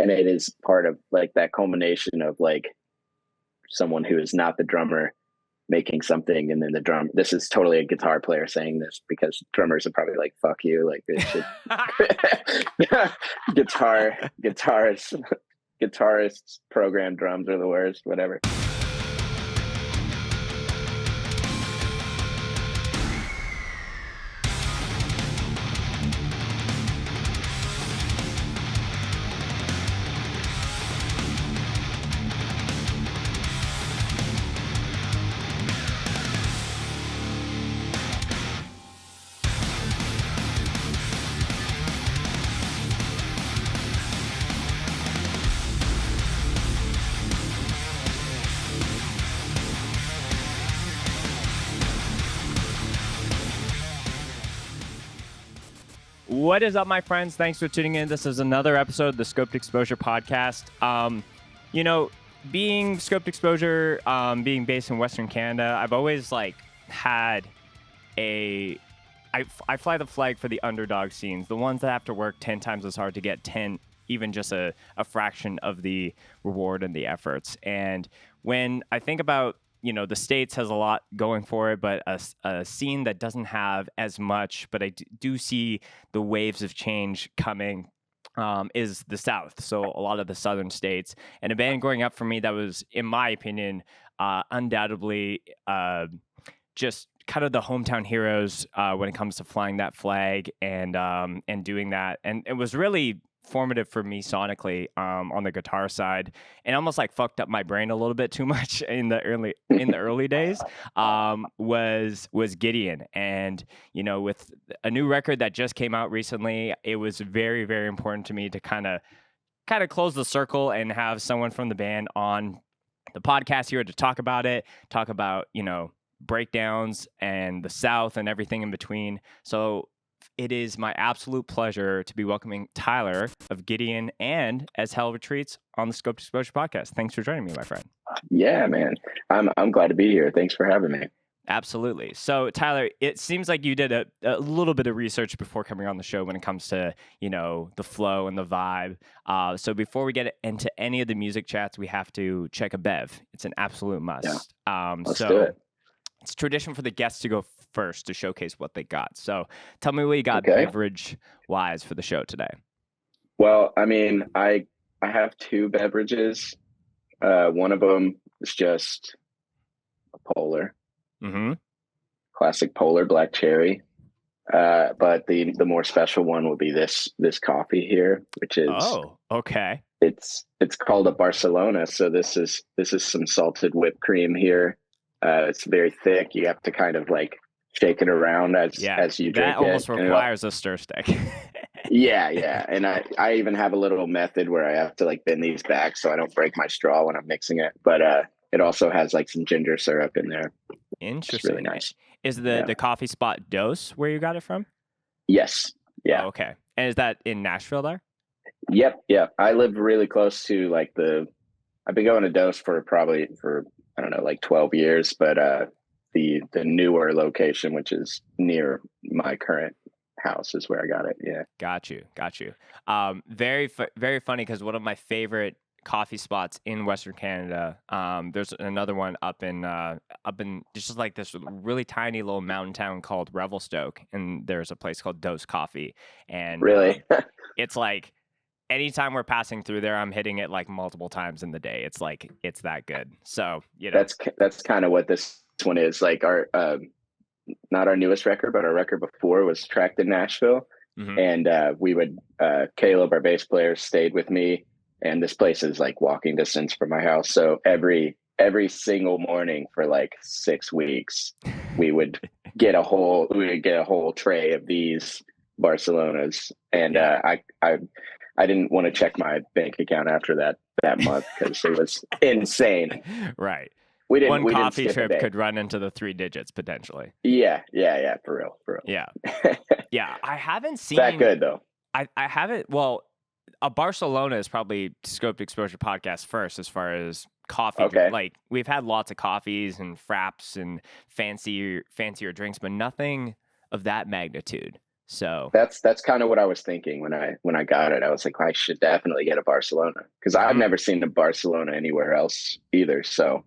And it is part of like that culmination of like someone who is not the drummer making something, and then this is totally a guitar player saying this, because drummers are probably like, fuck you, like this should guitarists program drums are the worst, whatever. What is up, my friends? Thanks for tuning in. This is another episode of the Scoped Exposure podcast. Being Scoped Exposure, being based in Western Canada, I've always had I fly the flag for the underdog scenes, the ones that have to work 10 times as hard to get 10, even just a fraction of the reward and the efforts. And when I think about the States has a lot going for it, but a scene that doesn't have as much, but I do see the waves of change coming, is the South. So a lot of the Southern states. And a band growing up for me that was, in my opinion, undoubtedly just kind of the hometown heroes when it comes to flying that flag and doing that. And it was really formative for me sonically on the guitar side, and almost fucked up my brain a little bit too much in the early days, was Gideon. And with a new record that just came out recently, it was very, very important to me to kind of close the circle and have someone from the band on the podcast here to talk about breakdowns and the South and everything in between. So it is my absolute pleasure to be welcoming Tyler of Gideon and As Hell Retreats on the Scoped Exposure podcast. Thanks for joining me, my friend. Yeah, man. I'm glad to be here. Thanks for having me. Absolutely. So, Tyler, it seems like you did a little bit of research before coming on the show when it comes to, the flow and the vibe. So before we get into any of the music chats, we have to check a bev. It's an absolute must. Yeah. Let's do it. It's tradition for the guests to go first to showcase what they got. So tell me what you got beverage-wise for the show today. Well, I mean, I have two beverages. One of them is just a polar. Mm-hmm. Classic polar black cherry. But the more special one will be this coffee here, which is okay. It's called a Barcelona. So this is some salted whipped cream here. It's very thick. You have to kind of shake it around as you drink it. That almost requires a stir stick. Yeah. And I even have a little method where I have to bend these back so I don't break my straw when I'm mixing it. But it also has some ginger syrup in there. Interesting. It's really nice. Is the coffee spot Dose where you got it from? Yes. Yeah. Oh, okay. And is that in Nashville there? Yep. Yeah. I live really close to I've been going to Dose for 12 years, but the newer location, which is near my current house, is where I got it. Yeah. Got you. Very funny, because one of my favorite coffee spots in Western Canada, there's another one up in just this really tiny little mountain town called Revelstoke, and there's a place called Dose Coffee. And really, it's anytime we're passing through there, I'm hitting it multiple times in the day. It's that good. So that's kind of what this one is. Our not our newest record, but our record before was tracked in Nashville. Mm-hmm. And we would Caleb, our bass player, stayed with me, and this place is walking distance from my house. So every single morning for 6 weeks, we would get a whole tray of these Barcelonas, and I didn't want to check my bank account after that month because it was insane. Right. One coffee trip could run into the 3 digits potentially. Yeah. For real. Yeah. Yeah. I haven't seen that good though. I haven't. Well, a Barcelona is probably Scoped Exposure podcast first as far as coffee. Okay. We've had lots of coffees and fraps and fancier drinks, but nothing of that magnitude. So That's kind of what I was thinking when I got it. I was like, I should definitely get a Barcelona because I've I'm never seen a Barcelona anywhere else either. So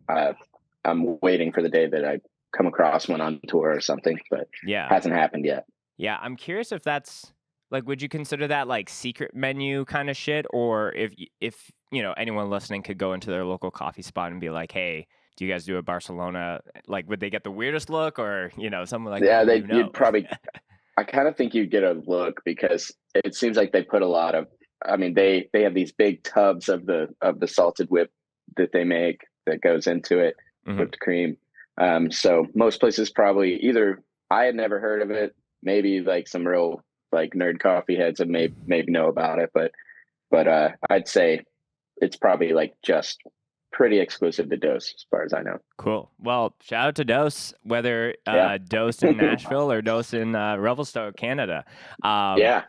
I'm waiting for the day that I come across one on tour or something, but yeah. hasn't happened yet. Yeah, I'm curious if that's like, would you consider that like secret menu kind of shit, or if anyone listening could go into their local coffee spot and be like, "Hey, do you guys do a Barcelona?" Like, would they get the weirdest look, or something like, "I Yeah, don't even know." you'd probably. I kind of think you'd get a look because it seems like they put a lot of. I mean, they have these big tubs of the salted whip that they make that goes into it, Hmm. whipped cream. So most places probably either I had never heard of it, maybe like some real like nerd coffee heads have maybe know about it, but I'd say it's probably like just pretty exclusive to Dose as far as I know. Cool. Well, shout out to Dose, whether Yeah, Dose in Nashville or Dose in Revelstoke, Canada. Um, yeah.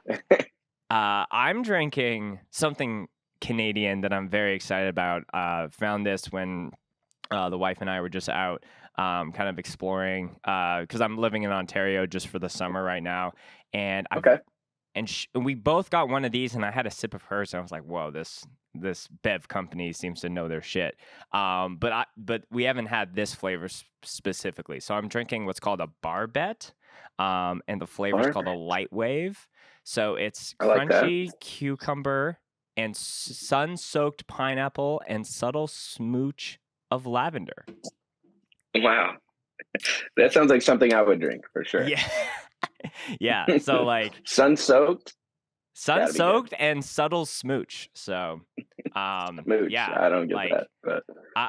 I'm drinking something Canadian that I'm very excited about. Found this when the wife and I were just out, kind of exploring, because I'm living in Ontario just for the summer right now, and Okay. we both got one of these, and I had a sip of hers, and I was like, "Whoa, this Bev company seems to know their shit." But we haven't had this flavor specifically, so I'm drinking what's called a Barbet, and the flavor is called a Barbet. Light Wave. So it's I like that. crunchy cucumber and sun-soaked pineapple and subtle smooch of lavender. Wow. That sounds like something I would drink for sure. Yeah. Yeah. So like Sun soaked, sun gotta be good. soaked and subtle smooch. So Mooch, yeah, I don't get like that, but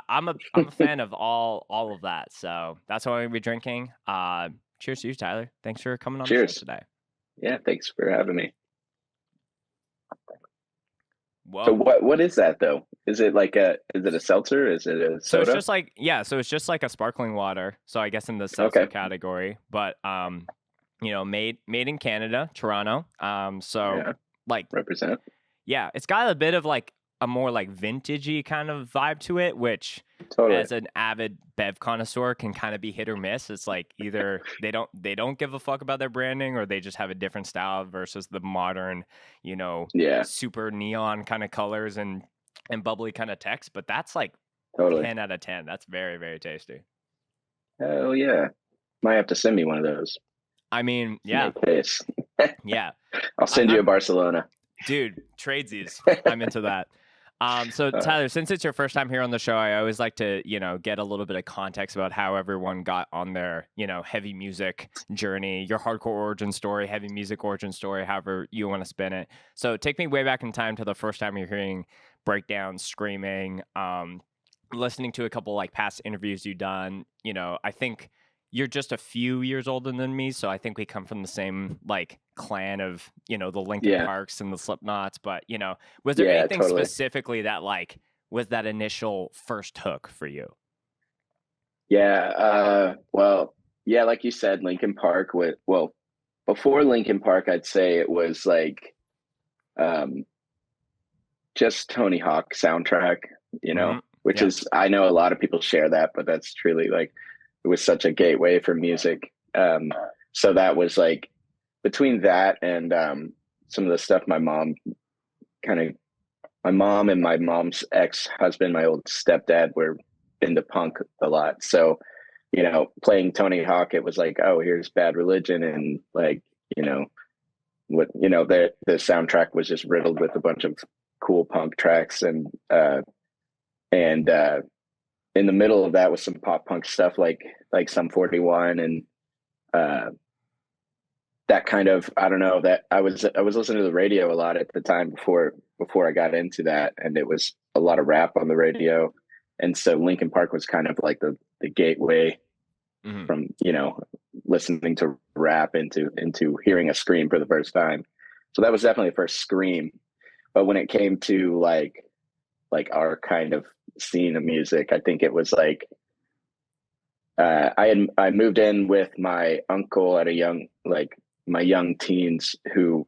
I'm a fan of all of that. So that's what I'm gonna be drinking. Cheers to you, Tyler. Thanks for coming on the show cheers. today. Yeah, thanks for having me. So Whoa. what is that though? Is it like is it a seltzer? Is it a So it's soda? just like so it's just like a sparkling water. So I guess in the seltzer Okay. category, but made in Canada, Toronto. So Yeah, like represent. yeah, it's got a bit of like a more like vintagey kind of vibe to it, which Totally. as an avid bev connoisseur can kind of be hit or miss. It's like either they don't give a fuck about their branding, or they just have a different style versus the modern, Yeah, super neon kind of colors and bubbly kind of text. But that's like totally. 10 out of 10. That's very, very tasty. Hell yeah. Might have to send me one of those. I mean, yeah, Make taste. yeah. I'll send you a I'm Barcelona. dude, tradesies. I'm into that. So All right. Tyler, since it's your first time here on the show, I always like to, get a little bit of context about how everyone got on their, heavy music journey, your hardcore origin story, heavy music origin story, however you want to spin it. So take me way back in time to the first time you're hearing breakdowns, screaming, listening to a couple like past interviews you've done. I think you're just a few years older than me, so I think we come from the same like clan of the Linkin Yeah, Parks and the Slipknots. But was there yeah, anything totally. specifically that like was that initial first hook for you? Yeah, well, yeah, like you said, Lincoln Park with well, before Lincoln Park, I'd say it was like um just Tony Hawk soundtrack, Hmm. which Yep. is I know a lot of people share that, but that's truly like it was such a gateway for music. So that was like between that and some of the stuff kind of my mom and my mom's ex-husband, my old stepdad, were into punk a lot. So, playing Tony Hawk, it was like, oh, here's Bad Religion, and like, you know, the soundtrack was just riddled with a bunch of cool punk tracks, and in the middle of that was some pop punk stuff like some 41 and uh, that kind of I don't know that I was listening to the radio a lot at the time before I got into that, and it was a lot of rap on the radio, and so Linkin Park was kind of like the gateway Hmm. from listening to rap into hearing a scream for the first time. So that was definitely the first scream. But when it came to like our kind of scene of music, I think it was like I moved in with my uncle at a young like my young teens who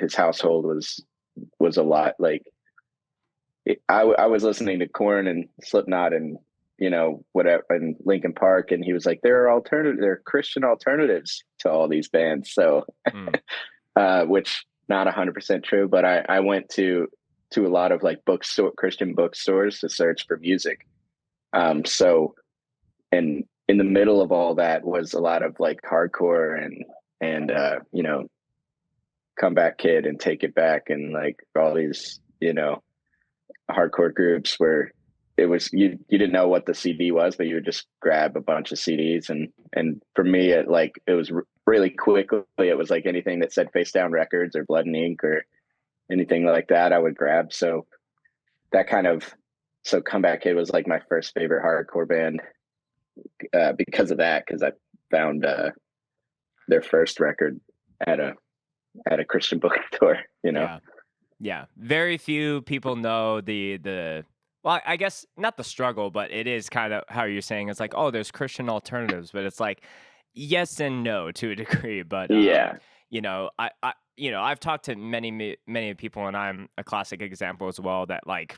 his household was a lot like I was listening to Korn and Slipknot and whatever in Lincoln Park, and he was like, there are Christian alternatives to all these bands. So, which not 100% true, but I went to a lot of like Christian bookstores to search for music. So, and in the middle of all that was a lot of like hardcore and Comeback Kid and Take It Back and like all these hardcore groups where it was you didn't know what the CD was, but you would just grab a bunch of CDs, and for me it was really quickly, it was like anything that said Face Down Records or Blood and Ink or anything like that I would grab. So Comeback Kid was like my first favorite hardcore band because of that, because I found their first record at a Christian bookstore. Yeah. Very few people know well, I guess not the struggle, but it is kind of how you're saying. It's like, oh, there's Christian alternatives, but it's like yes and no to a degree. But yeah, I've talked to many people, and I'm a classic example as well, that like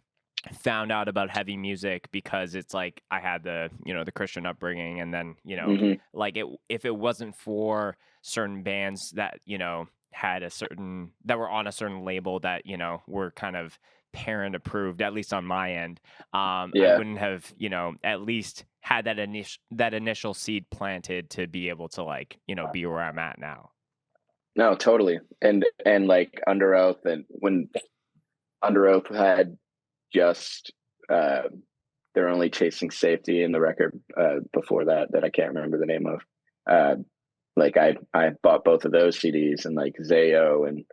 found out about heavy music because it's like I had the Christian upbringing, and then like if it wasn't for certain bands that had that were on a certain label that were kind of parent approved, at least on my end, I wouldn't have at least had that initial seed planted to be able to like be where I'm at now. No, totally. And like Under Oath, and when Under Oath had just They're Only Chasing Safety in the record before that I can't remember the name of, like I bought both of those CDs, and like Zayo and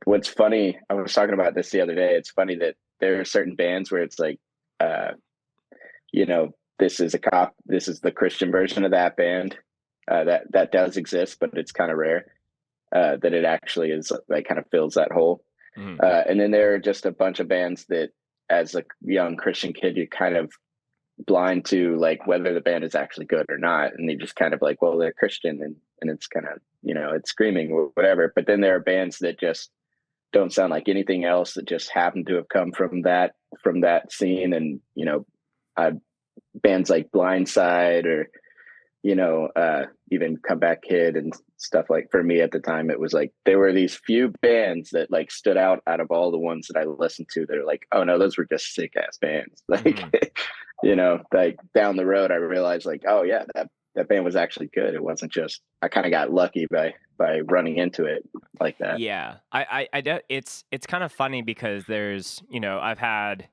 what's funny, I was talking about this the other day, it's funny that there are certain bands where it's like this is the Christian version of that band, that does exist, but it's kind of rare that it actually is like kind of fills that hole. And then there are just a bunch of bands that as a young Christian kid you're kind of blind to like whether the band is actually good or not, and you just kind of like, well, they're Christian, and it's kind of it's screaming or whatever. But then there are bands that just don't sound like anything else, that just happen to have come from that scene, and bands like Blindside or even Comeback Kid and stuff. Like for me at the time, it was like there were these few bands that like stood out of all the ones that I listened to. They're like, oh no, those were just sick ass bands. Like like down the road I realized like, oh yeah, that band was actually good. It wasn't just I kind of got lucky by running into it like that. Yeah, it's kind of funny because there's I've had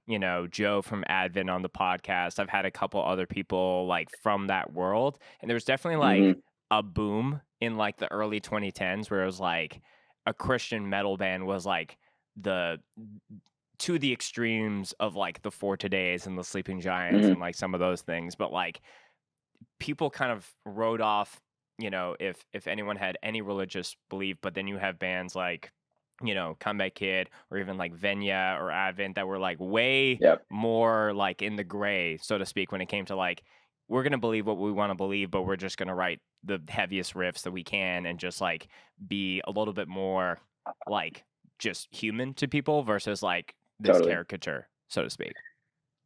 Joe from Advent on the podcast. I've had a couple other people like from that world, and there's definitely like a boom in like the early 2010s where it was like a Christian metal band was like to the extremes of like the For Todays and the Sleeping Giants and like some of those things, but like people kind of wrote off if anyone had any religious belief. But then you have bands like Comeback Kid or even like Venya or Advent that were like way more like in the gray, so to speak, when it came to like, we're going to believe what we want to believe, but we're just going to write the heaviest riffs that we can and just like be a little bit more like just human to people versus like this caricature, so to speak.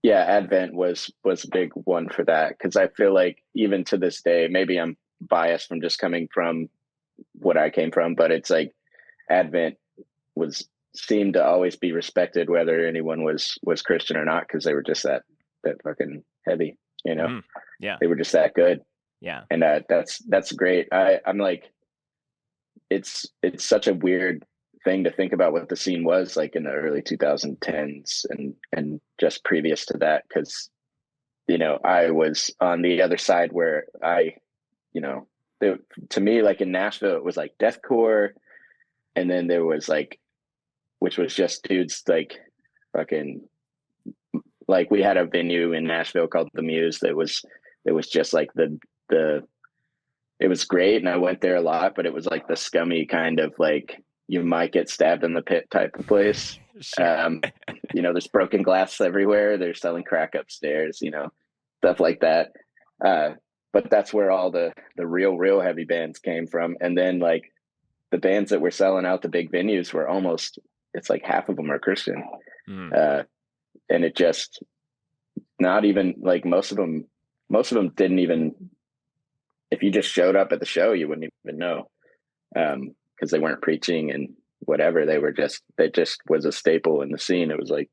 Yeah, Advent was a big one for that, because I feel like even to this day, maybe I'm biased from just coming from what I came from, but it's like Advent seemed to always be respected whether anyone was Christian or not, because they were just that fucking heavy, Yeah, they were just that good. Yeah, and that's great. I'm like, it's such a weird thing to think about what the scene was like in the early 2010s and just previous to that, because I was on the other side where to me, like in Nashville it was like deathcore, and then there was like, which was just dudes like fucking, like we had a venue in Nashville called the Muse that was just like it was great, and I went there a lot, but it was like the scummy kind of like you might get stabbed in the pit type of place. Sure. There's broken glass everywhere. They're selling crack upstairs, stuff like that. But that's where all the real heavy bands came from. And then like the bands that were selling out the big venues were it's like half of them are Christian. And it just, not even like most of them didn't even, if you just showed up at the show, you wouldn't even know. Because they weren't preaching and whatever. They just was a staple in the scene. It was like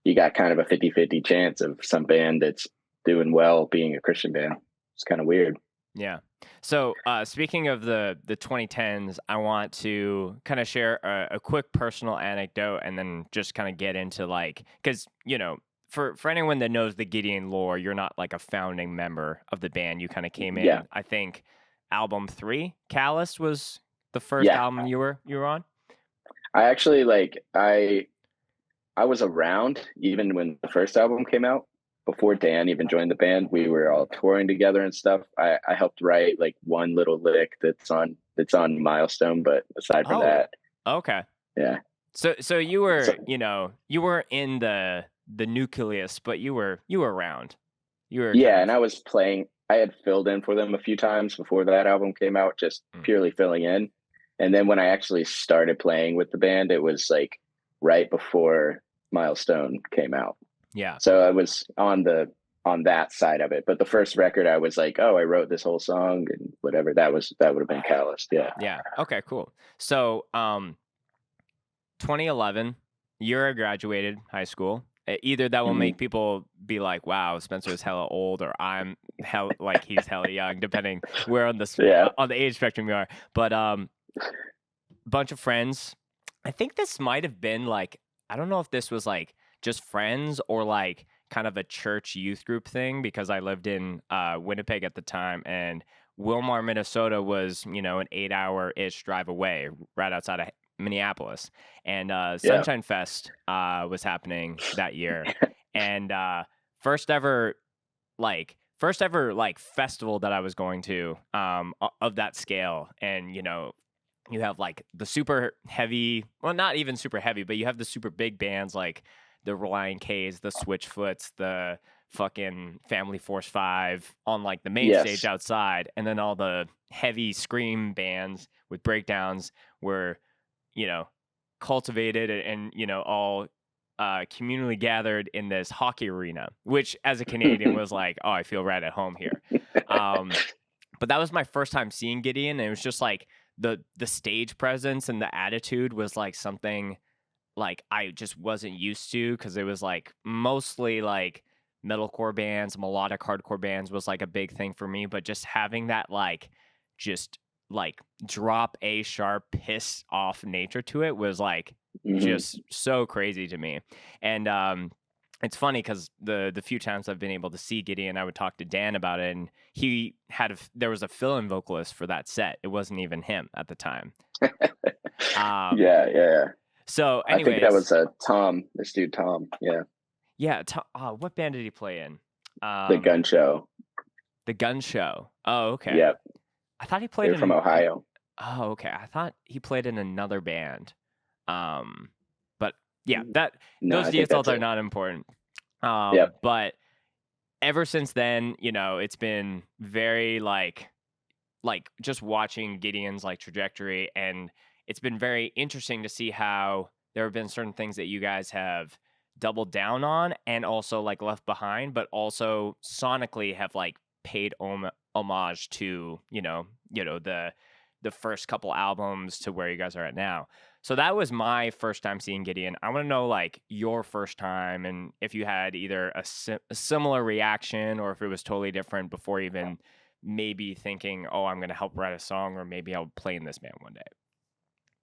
you got kind of a 50-50 chance of some band that's doing well being a Christian band. It's kind of weird. Yeah. So speaking of the 2010s, I want to kind of share a quick personal anecdote and then just kind of get into like, because, for anyone that knows the Gideon lore, you're not like a founding member of the band. You kind of came Yeah. in, I think, album 3, Callous was the first Yeah. album you were on. I actually I was around even when the first album came out. Before Dan even joined the band, we were all touring together and stuff. I helped write like one little lick that's on Milestone, but aside from Oh, that, okay. yeah. So you were, So, you weren't in the nucleus, but you were around. You were kind yeah, of. and I was playing. I had filled in for them a few times before that album came out, just Mm. purely filling in. And then when I actually started playing with the band, it was like right before Milestone came out. Yeah. So I was on that side of it. But the first record, I was like, oh, I wrote this whole song and whatever. That would have been Calloused. Yeah. Yeah. Okay, cool. So, 2011, year I graduated high school. Either that will Mhm. make people be like, "Wow, Spencer's hella old," or I'm hell like he's hella young, depending where on Yeah. on the age spectrum you are. But bunch of friends. I think this might have been like, I don't know if this was like just friends or like kind of a church youth group thing, because I lived in Winnipeg at the time, and Wilmar, Minnesota was, an 8 hour ish drive away, right outside of Minneapolis. And Yeah. Sunshine Fest was happening that year. And first ever like festival that I was going to, of that scale. And you have like the super heavy, well, not even super heavy, but you have the super big bands like the Reliant K's, the Switchfoots, the fucking Family Force 5 on like the main stage Yes. outside, and then all the heavy scream bands with breakdowns were, you know, cultivated and all communally gathered in this hockey arena, which as a Canadian was like, oh, I feel right at home here. Um, but that was my first time seeing Gideon, and it was just like the stage presence and the attitude was like something like I just wasn't used to, because it was like mostly like metalcore bands, melodic hardcore bands was like a big thing for me, but just having that like just like drop A sharp piss off nature to it was like Mhm. just so crazy to me. And it's funny because the few times I've been able to see Gideon, I would talk to Dan about it, and there was a fill-in vocalist for that set. It wasn't even him at the time. Yeah. Yeah. So, I think that anyways, was Tom, this dude, Tom. Yeah. yeah. What band did he play in? The Gun Show. The Gun Show. Oh, okay. Yep. I thought he They played were from in. Ohio. Oh, okay. I thought he played in another band. But yeah, that No, those I think details that's are it. not important. Yep. But ever since then, it's been very like just watching Gideon's like trajectory, and it's been very interesting to see how there have been certain things that you guys have doubled down on and also like left behind, but also sonically have like paid homage to the first couple albums to where you guys are at now. So that was my first time seeing Gideon. I want to know like your first time, and if you had either a similar reaction or if it was totally different before even maybe thinking, oh, I'm going to help write a song, or maybe I'll play in this band one day.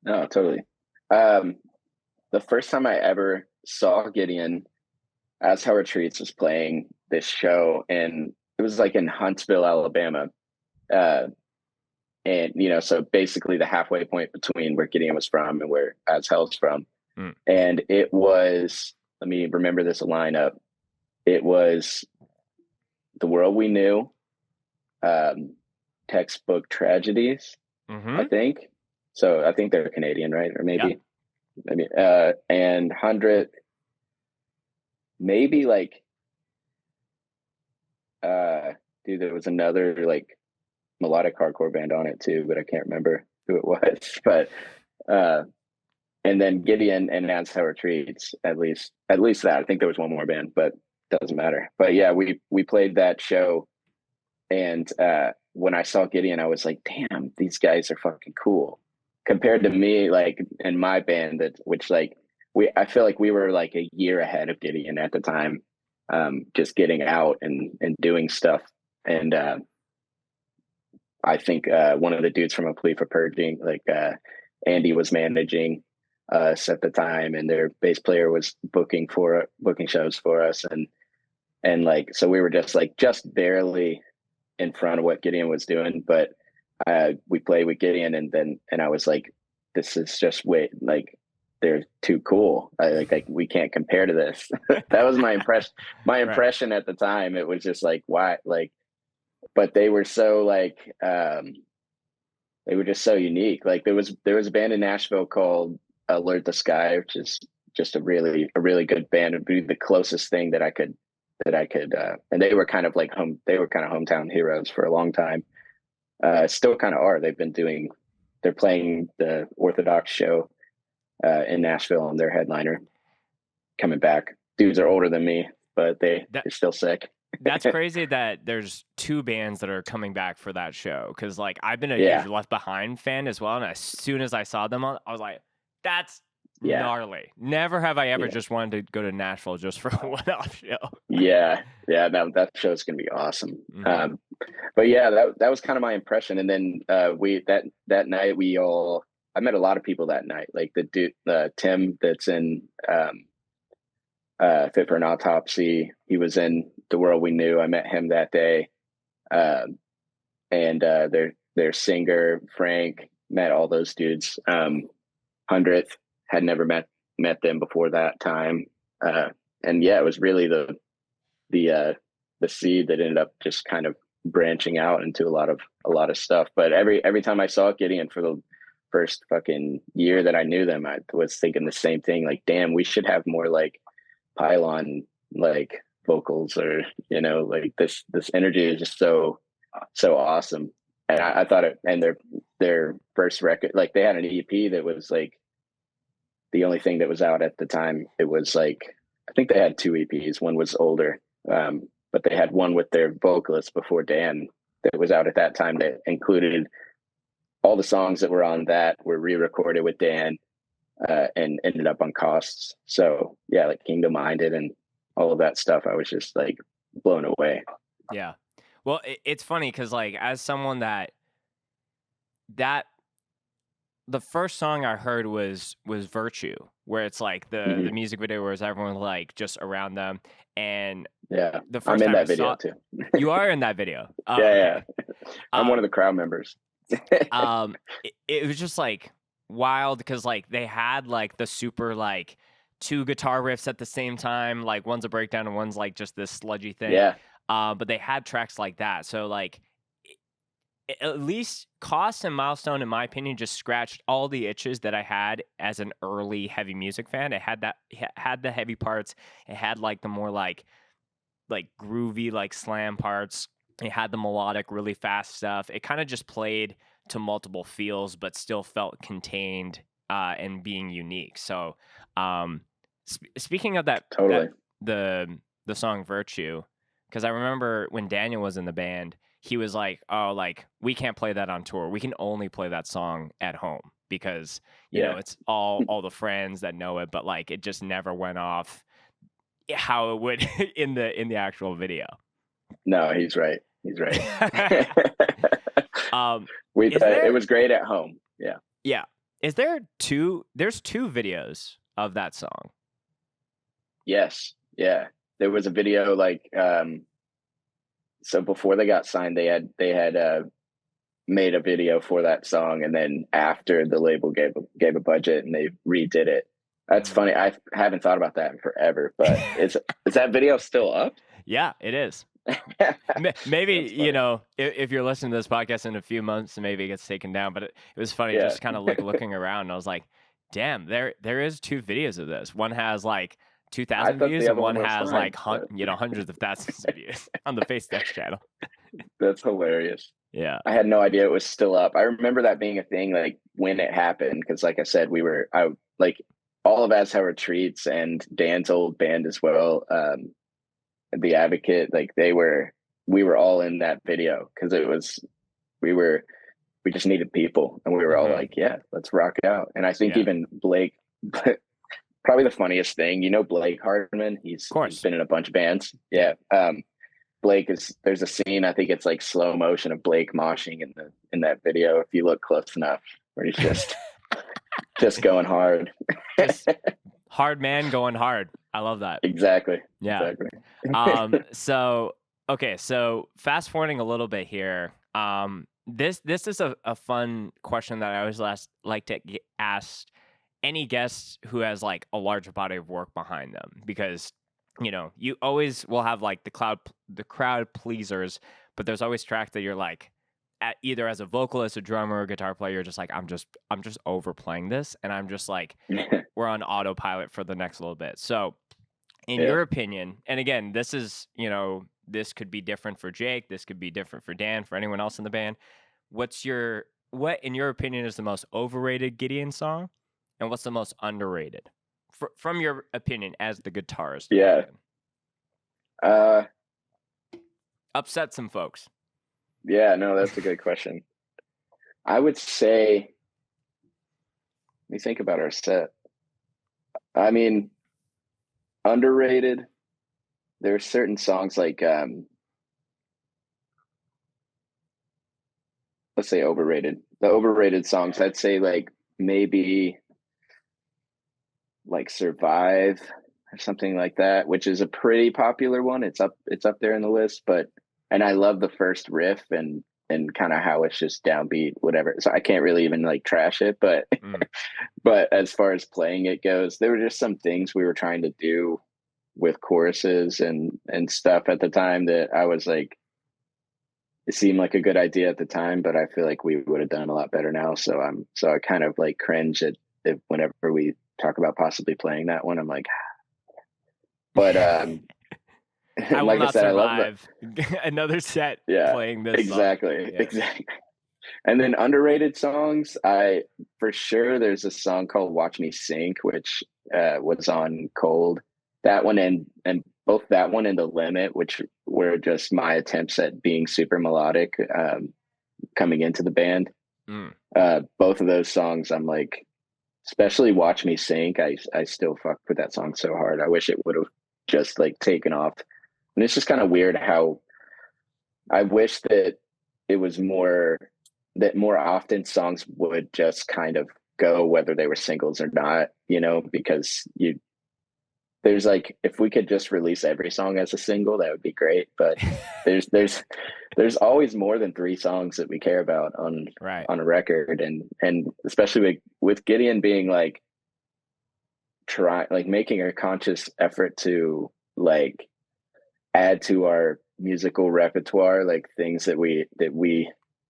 No, totally. Um, the first time I ever saw Gideon, As Hell Retreats was playing this show, and it was like in Huntsville, Alabama. Uh, and so basically the halfway point between where Gideon was from and where As Hell's from. Mm. And it was, let me remember this lineup. It was The World We Knew, Textbook Tragedies, Mm-hmm. I think. So I think they're Canadian, right? Or Yep. maybe, and 100, maybe like, dude, there was another like melodic hardcore band on it too, but I can't remember who it was. But and then Gideon and As Hell Retreats, at least that. I think there was one more band, but doesn't matter. But yeah, we played that show, and when I saw Gideon, I was like, damn, these guys are fucking cool compared to me, like in my band, that which like I feel like we were like a year ahead of Gideon at the time, just getting out and doing stuff. And I think one of the dudes from A Plea for Purging, like Andy, was managing us at the time, and their bass player was booking shows for us, and like so we were just barely in front of what Gideon was doing, but we played with Gideon, and I was like, this is just way like they're too cool. Like we can't compare to this. That was my impression. My Right. impression at the time, it was just like, why, like, but they were so like they were just so unique. Like there was a band in Nashville called Alert the Sky, which is just a really good band. It'd be the closest thing that I could and they were kind of like hometown heroes for a long time. Still kind of are. They're playing the Orthodox show in Nashville, and their headliner coming back. Dudes are older than me, but they're still sick. That's crazy that there's two bands that are coming back for that show. Cause like I've been a Yeah. huge Left Behind fan as well. And as soon as I saw them on, I was like, that's Yeah. gnarly. Never have I ever just wanted to go to Nashville just for a one-off show. Yeah. That show's gonna be awesome. Mm-hmm. But yeah, that was kind of my impression. And then that night I met a lot of people that night. Like the dude Tim that's in Fit for an Autopsy. He was in The World We Knew. I met him that day. And their singer Frank, met all those dudes. 100th, had never met them before that time. And yeah, it was really the seed that ended up just kind of branching out into a lot of stuff. But every time I saw Gideon for the first fucking year that I knew them, I was thinking the same thing. Like, damn, we should have more like pylon like vocals, or like this energy is just so awesome. And I thought it, and their first record, like they had an EP that was like the only thing that was out at the time. It was like, I think they had two EPs. One was older, but they had one with their vocalist before Dan that was out at that time that included all the songs that were on that were re-recorded with Dan and ended up on Costs. So yeah, like Kingdom Minded and all of that stuff, I was just like blown away. Yeah. Well, it's funny because like as someone that the first song I heard was Virtue, where it's like the music video where everyone like just around them. And yeah, the first I'm in time that video too. You are in that video. Oh, yeah. I'm one of the crowd members. It was just like wild because like they had like the super like two guitar riffs at the same time, like one's a breakdown and one's like just this sludgy thing. Yeah. But they had tracks like that. So like at least Cost and Milestone, in my opinion, just scratched all the itches that I had as an early heavy music fan. It had the heavy parts. It had like the more like groovy like slam parts. It had the melodic, really fast stuff. It kind of just played to multiple feels, but still felt contained and being unique. So, speaking of that, totally. The song Virtue, because I remember when Daniel was in the band, he was like, "Oh, like we can't play that on tour. We can only play that song at home because you know it's all the friends that know it, but like it just never went off how it would in the actual video." No, he's right. He's right. It was great at home. Yeah. Yeah. There's two videos of that song. Yes. Yeah. There was a video like so before they got signed, they had made a video for that song, and then after the label gave a budget and they redid it. That's funny. I haven't thought about that in forever, but is that video still up? Yeah, it is. Maybe if you're listening to this podcast in a few months, maybe it gets taken down. But it was funny just kind of like looking around, and I was like, "Damn, there is two videos of this. One has like 2,000 views, and one has like hundreds of thousands of views on the Face Dex channel." That's hilarious. Yeah, I had no idea it was still up. I remember that being a thing like when it happened, because like I said, like all of us have retreats and Dan's old band as well. the Advocate, like we were all in that video because we were we just needed people, and we were all Mm-hmm. like, yeah, let's rock out. And I think Yeah. even Blake, probably the funniest thing, Blake Hartman, Of he's course. been in a bunch of bands. Yeah. Blake there's a scene, I think it's like slow motion of Blake moshing in that video if you look close enough, where he's just going hard. Just hard man going hard. I love that. Exactly. Yeah. Exactly. So okay, so fast forwarding a little bit here. This is a fun question that I always like to ask any guest who has like a larger body of work behind them, because you always will have like the crowd pleasers, but there's always tracks that you're like, either as a vocalist, a drummer, a guitar player, you're just like, I'm just overplaying this, and I'm just like, we're on autopilot for the next little bit. So in your opinion, and again, this is, this could be different for Jake, this could be different for Dan, for anyone else in the band. What in your opinion is the most overrated Gideon song, and what's the most underrated from your opinion as the guitarist? Yeah. Upset some folks. Yeah, no, that's a good question. I would say, let me think about our set. I mean, underrated, there are certain songs like, let's say overrated. The overrated songs, I'd say like maybe like Survive or something like that, which is a pretty popular one. It's up there in the list, and I love the first riff and kind of how it's just downbeat, whatever. So I can't really even like trash it, but but as far as playing it goes, there were just some things we were trying to do with choruses and stuff at the time that I was like, it seemed like a good idea at the time, but I feel like we would have done a lot better now. So I kind of like cringe at whenever we talk about possibly playing that one. I'm like, but I will like not I said, survive another set playing this exactly song. Yeah. Exactly. And then underrated songs, for sure there's a song called Watch Me Sink, which was on Cold. That one and both that one and The Limit, which were just my attempts at being super melodic coming into the band. Both of those songs, I'm like, especially Watch Me Sink, I still fuck with that song so hard. I wish it would have just like taken off. And it's just kind of weird how I wish that it was more often songs would just kind of go whether they were singles or not, because there's like, if we could just release every song as a single, that would be great. But there's always more than 3 songs that we care about on a record. And especially with Gideon being like, making a conscious effort to like add to our musical repertoire, like things that we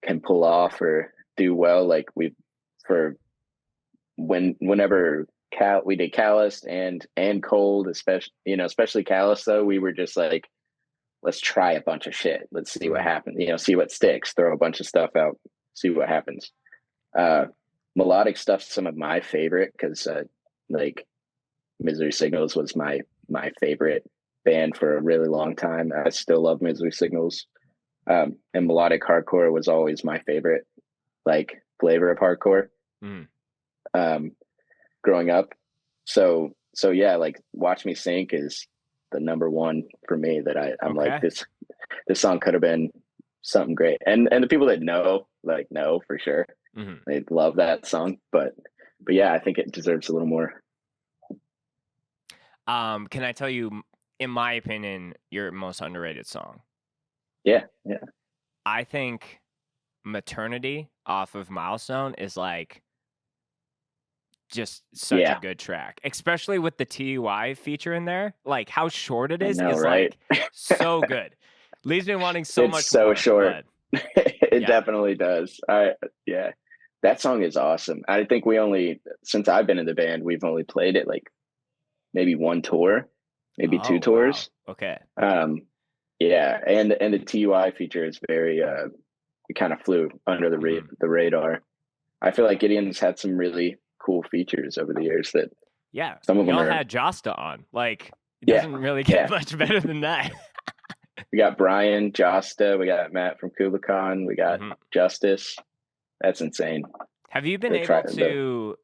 can pull off or do well. Like whenever we did Calloused and Cold, especially Calloused, though, we were just like, let's try a bunch of shit. Let's see what happens, see what sticks, throw a bunch of stuff out, see what happens. Melodic stuff's some of my favorite, because like Misery Signals was my favorite band for a really long time. I still love Misery Signals. And melodic hardcore was always my favorite, like, flavor of hardcore. Growing up. So yeah, like Watch Me Sink is the number one for me, that I'm like, this song could have been something great. And the people that know for sure. They love that song, but yeah, I think it deserves a little more. Can I tell you, in my opinion, your most underrated song? Yeah. I think Maternity off of Milestone is like just such a good track, especially with the TUI feature in there. Like how short it is, right? Like so good. Leaves me wanting so much so more. Short. It definitely does. That song is awesome. I think since I've been in the band, we've only played it like maybe 1 tour, maybe 2 tours. Wow. Okay. Yeah, and the TUI feature is very it kind of flew under the radar. I feel like Gideon's had some really cool features over the years that some of them had Josta on. Like, it doesn't really get much better than that. We got Brian, Josta, we got Matt from Kubicon, we got Hmm. Justice. That's insane. Have you been They try able to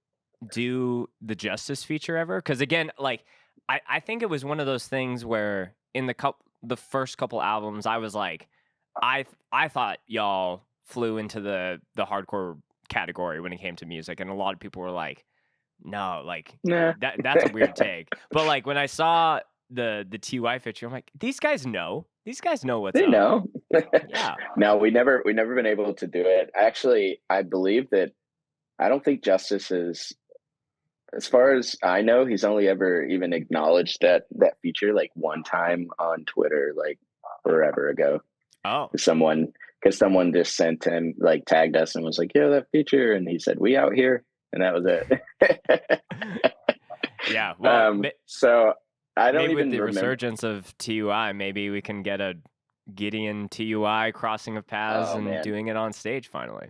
do the Justice feature ever? Because again, like I think it was one of those things where in the first couple albums, I was like, I thought y'all flew into the hardcore category when it came to music, and a lot of people were like, no, like nah. that's a weird take. But like when I saw the TY feature, I'm like, these guys know what's They up. know. Yeah. No, we never been able to do it. Actually, I believe that I don't think Justice is, as far as I know, he's only ever even acknowledged that feature like one time on Twitter, like forever ago. Oh. Someone because someone just sent him, like, tagged us and was like, "Yeah, that feature," and he said, "We out here," and that was it. Yeah. Well, So I don't maybe with even the remember. resurgence of TUI, maybe we can get a Gideon TUI crossing of paths Oh and man, doing it on stage finally.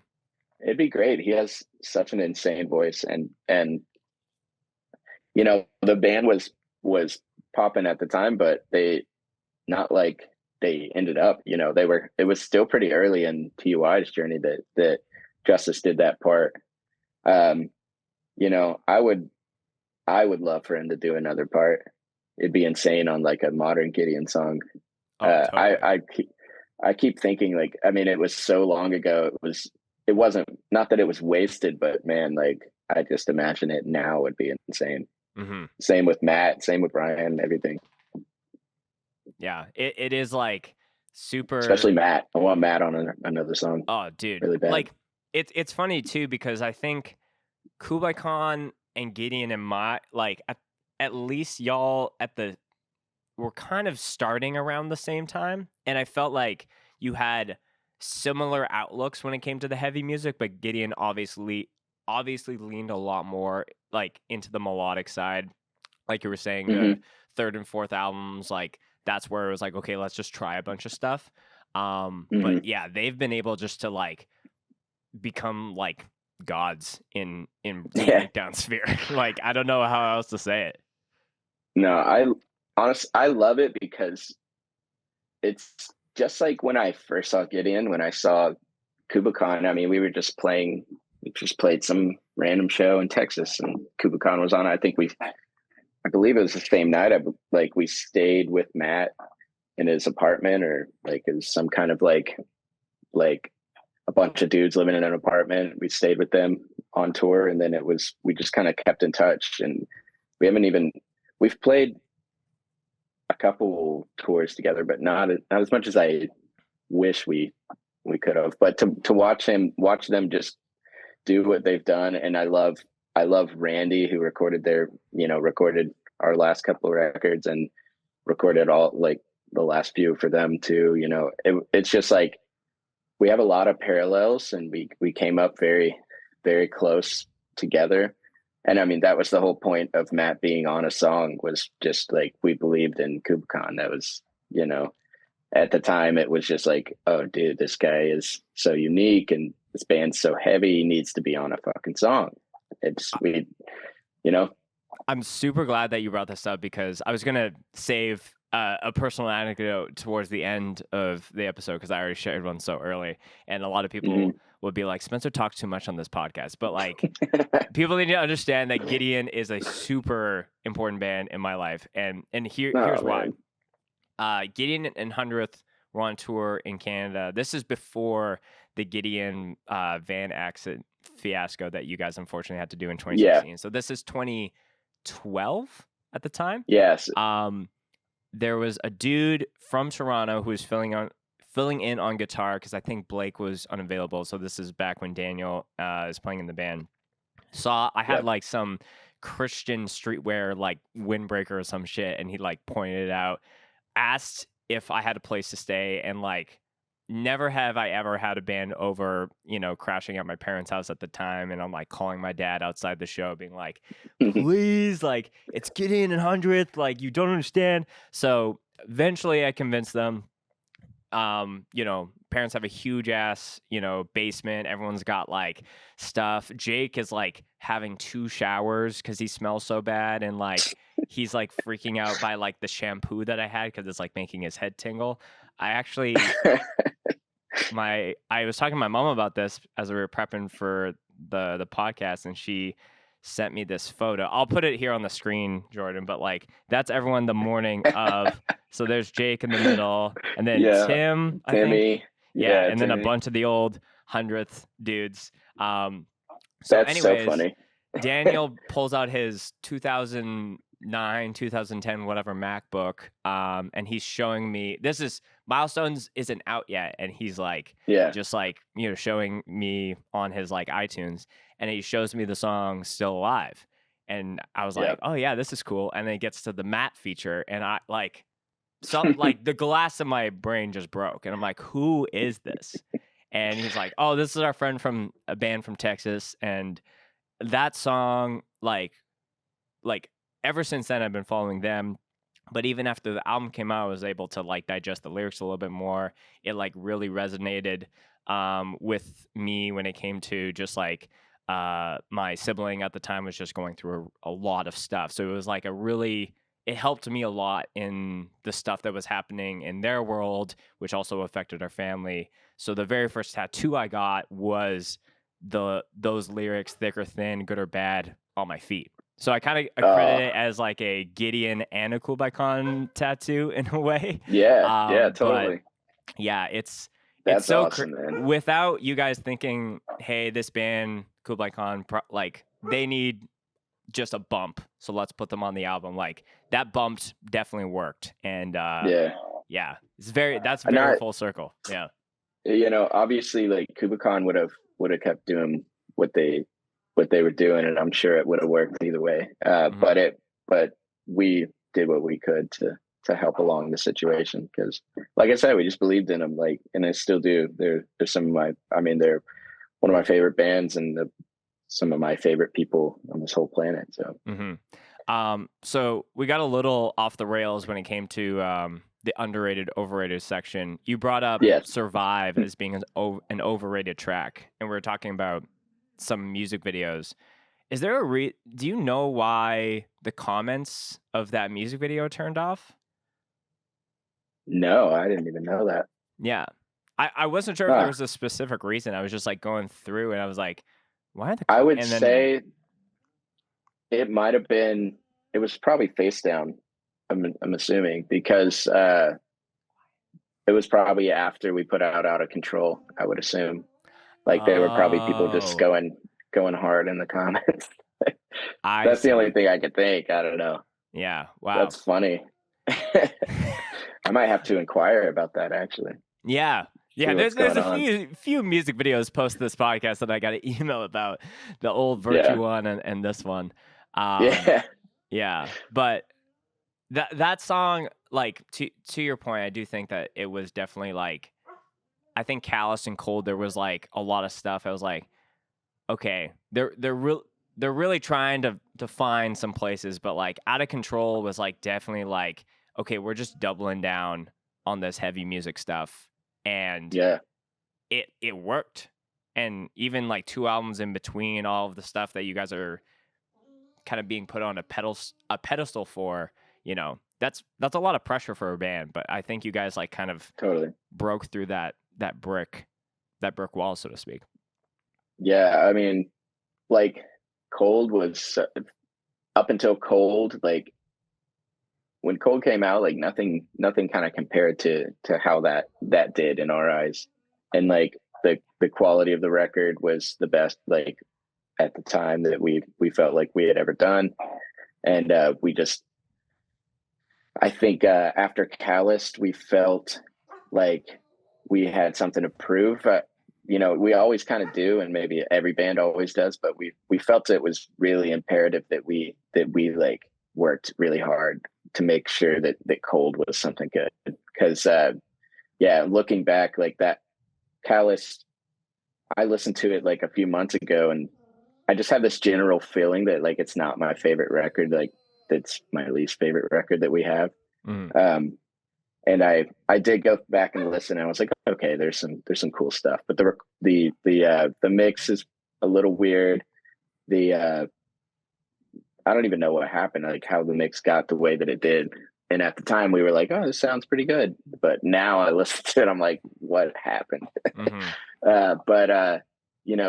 it'd be great. He has such an insane voice, and you know the band was popping at the time, but they not like they ended up. You know, they were. It was still pretty early in TUI's journey that Justice did that part. Um, you know, I would love for him to do another part. It'd be insane on like a modern Gideon song. Oh, totally. I keep thinking, like, I mean, it was so long ago. It wasn't, not that it was wasted, but man, like, I just imagine it now would be insane. Hmm. Same with Matt, same with Brian, everything. Yeah, it is like super. Especially Matt. I want Matt on another song Oh, dude, really bad. like it's funny too because I think Kublai Khan and Gideon and my like at least y'all at the were kind of starting around the same time, and I felt like you had similar outlooks when it came to the heavy music, but Gideon obviously leaned a lot more like into the melodic side. Like you were saying, the Hmm. third and fourth albums, like that's where it was like, okay, let's just try a bunch of stuff. But Hmm. yeah, they've been able just to like become like gods in the Yeah. breakdown sphere. Like I don't know how else to say it. No, I love it because it's just like when I first saw Gideon, when I saw Kubicon. I mean, we just played some random show in Texas, and Kubicon was on. I believe it was the same night. Like we stayed with Matt in his apartment, or like it was some kind of like a bunch of dudes living in an apartment. We stayed with them on tour, and then we just kind of kept in touch, and we haven't even we've played a couple tours together, but not as much as I wish we could have. But to watch them just do what they've done, and I love Randy, who recorded our last couple of records and recorded all like the last few for them too. It's just like we have a lot of parallels, and we came up very, very close together. And I mean, that was the whole point of Matt being on a song, was just like we believed in Kubicon. That was, at the time it was just like, oh dude, this guy is so unique and this band's so heavy, he needs to be on a fucking song. It's we you know I'm super glad that you brought this up because I was gonna save a personal anecdote towards the end of the episode because I already shared one so early, and a lot of people Mhm. would be like, "Spencer talks too much on this podcast," but like, people need to understand that Gideon is a super important band in my life, and Oh here's why. man. Gideon and 100th were on tour in Canada. This is before the Gideon van accident fiasco that you guys unfortunately had to do in Yeah. 2016. So this is 2012 at the time. Yes. Um, there was a dude from Toronto who was filling in on guitar because I think Blake was unavailable. So this is back when Daniel is playing in the band. Saw I had Yep. like some Christian streetwear like windbreaker or some shit, and he like pointed it out, asked if I had a place to stay, and like never have I ever had a band over, crashing at my parents' house at the time, and I'm like calling my dad outside the show being like, please, like it's Gideon and 100th, like you don't understand. So eventually I convinced them. you know, parents have a huge ass, you know, basement. Everyone's got like stuff. Jake is like having 2 showers because he smells so bad, and like he's like freaking out by like the shampoo that I had because it's like making his head tingle. I actually I was talking to my mom about this as we were prepping for the podcast, and she sent me this photo. I'll put it here on the screen, Jordan, but like that's everyone the morning of. So there's Jake in the middle, and then Yeah, Tim, I think. Timmy. Yeah, Yeah, and then a Timmy. bunch of the old 100th dudes. So That's so anyways, funny. Daniel pulls out his 2009, 2010, whatever MacBook, and he's showing me, this is, Milestones isn't out yet, and he's like, Yeah. just like, you know, showing me on his like iTunes, and he shows me the song Still Alive. And I was Yeah. like, oh yeah, this is cool. And then it gets to the Matt feature, and I like, like the glass in my brain just broke, and I'm like, who is this? And he's like, oh, this is our friend from a band from Texas. And that song, like ever since then I've been following them. But even after the album came out, I was able to like digest the lyrics a little bit more. It like really resonated with me when it came to just like my sibling at the time was just going through a lot of stuff. So it was like it helped me a lot in the stuff that was happening in their world, which also affected our family. So the very first tattoo I got was those lyrics, thick or thin, good or bad, on my feet. So I kind of credit it as like a Gideon and a Kublai Khan tattoo in a way. Yeah, But totally. yeah, it's That's so awesome, man. without you guys thinking, hey, this band Kublai Khan, like they need just a bump, so let's put them on the album. Like that bumped definitely worked, and yeah, that's very full circle. Yeah, you know, obviously, like Kublai Khan would have kept doing what they were doing, and I'm sure it would have worked either way. But we did what we could to help along the situation because, like I said, we just believed in them. Like, and I still do. They're some of my. I mean, they're one of my favorite bands and some of my favorite people on this whole planet. So. So we got a little off the rails when it came to the underrated, overrated section. You brought up Survive as being an overrated track, and we were talking about some music videos. Is there do you know why the comments of that music video turned off? No, I didn't even know that. Yeah. I wasn't sure if there was a specific reason. I was just like going through and I was like, why are the I would say it might have been, it was probably face down. I'm assuming because it was probably after we put out of control. I would assume, like they were probably people just going hard in the comments. That's the only thing I could think. I don't know. Yeah, wow, that's funny. I might have to inquire about that actually. Yeah. There's a few music videos post this podcast that I got an email about, the old Virtue one and this one. Yeah, but that song, like to your point, I do think that it was definitely like, I think Callous and Cold, there was like a lot of stuff. I was like, okay, they're really trying to find some places, but like Out of Control was like definitely like, okay, we're just doubling down on this heavy music stuff, and it worked. And even like 2 albums in between all of the stuff that you guys are kind of being put on a pedestal for, you know, that's a lot of pressure for a band. But I think you guys like kind of broke through that brick wall, so to speak. Yeah, I mean, like Cold was up until Cold, like when Cold came out, like nothing kind of compared to how that did in our eyes. And like the quality of the record was the best, like at the time, that we felt like we had ever done. And I think after Calloused, we felt like we had something to prove. You know, we always kind of do, and maybe every band always does, but we felt it was really imperative that we like worked really hard to make sure that Cold was something good. Because looking back, like that Callous, I listened to it like a few months ago, and I just have this general feeling that like it's not my favorite record. Like it's my least favorite record that we have. And I did go back and listen, and I was like, okay, there's some cool stuff, but the mix is a little weird. The I don't even know what happened, like how the mix got the way that it did. And at the time, we were like, "Oh, this sounds pretty good." But now I listen to it, I'm like, "What happened?" Mm-hmm. But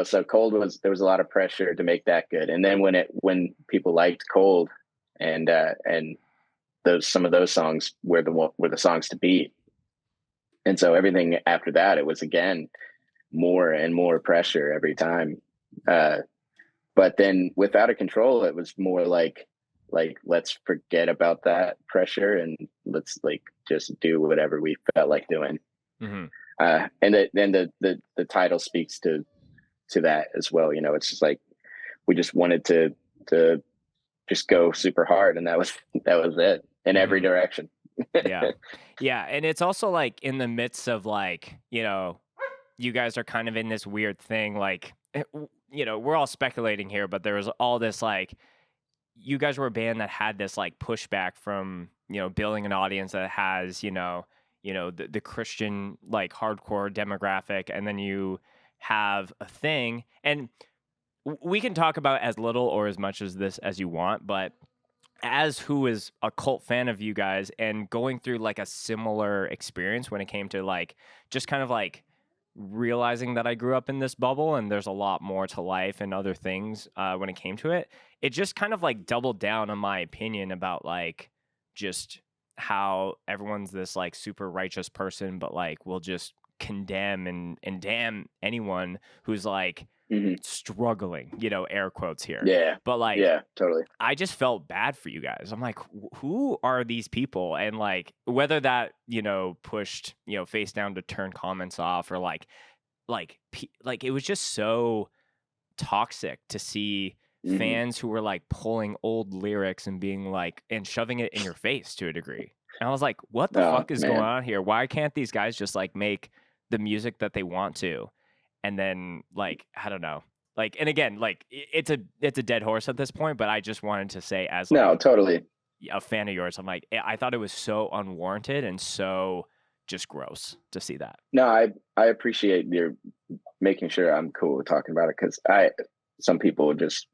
so Cold there was a lot of pressure to make that good. And then when people liked Cold, and those some of those songs were the songs to beat. And so everything after that, it was again more and more pressure every time. Uh, but then with Out of Control, it was more like let's forget about that pressure and let's like just do whatever we felt like doing. Mm-hmm. Then the title speaks to that as well. It's just like we just wanted to just go super hard, and that was it in every Mm-hmm. direction. Yeah. Yeah. And it's also like in the midst of like, you guys are kind of in this weird thing. Like, we're all speculating here, but there was all this like, you guys were a band that had this like pushback from, building an audience that has, the Christian like hardcore demographic. And then you have a thing. And we can talk about as little or as much as this as you want, but as who is a cult fan of you guys and going through like a similar experience when it came to like just kind of like realizing that I grew up in this bubble and there's a lot more to life and other things when it came to it, it just kind of like doubled down on my opinion about like just how everyone's this like super righteous person, but like will just condemn and damn anyone who's like Hmm. struggling, air quotes here. Yeah, But like yeah, totally. I just felt bad for you guys. I'm like, who are these people? And like, whether that, pushed, face down to turn comments off or like it was just so toxic to see Hmm. fans who were like pulling old lyrics and being like, and shoving it in your face to a degree. And I was like, what the Oh fuck is going man. on here? Why can't these guys just like make the music that they want to? And then like, I don't know. Like, and again, like it's a dead horse at this point, but I just wanted to say as No, like totally. a fan of yours, I'm like, I thought it was so unwarranted and so just gross to see that. No, I appreciate your making sure I'm cool with talking about it, because I some people just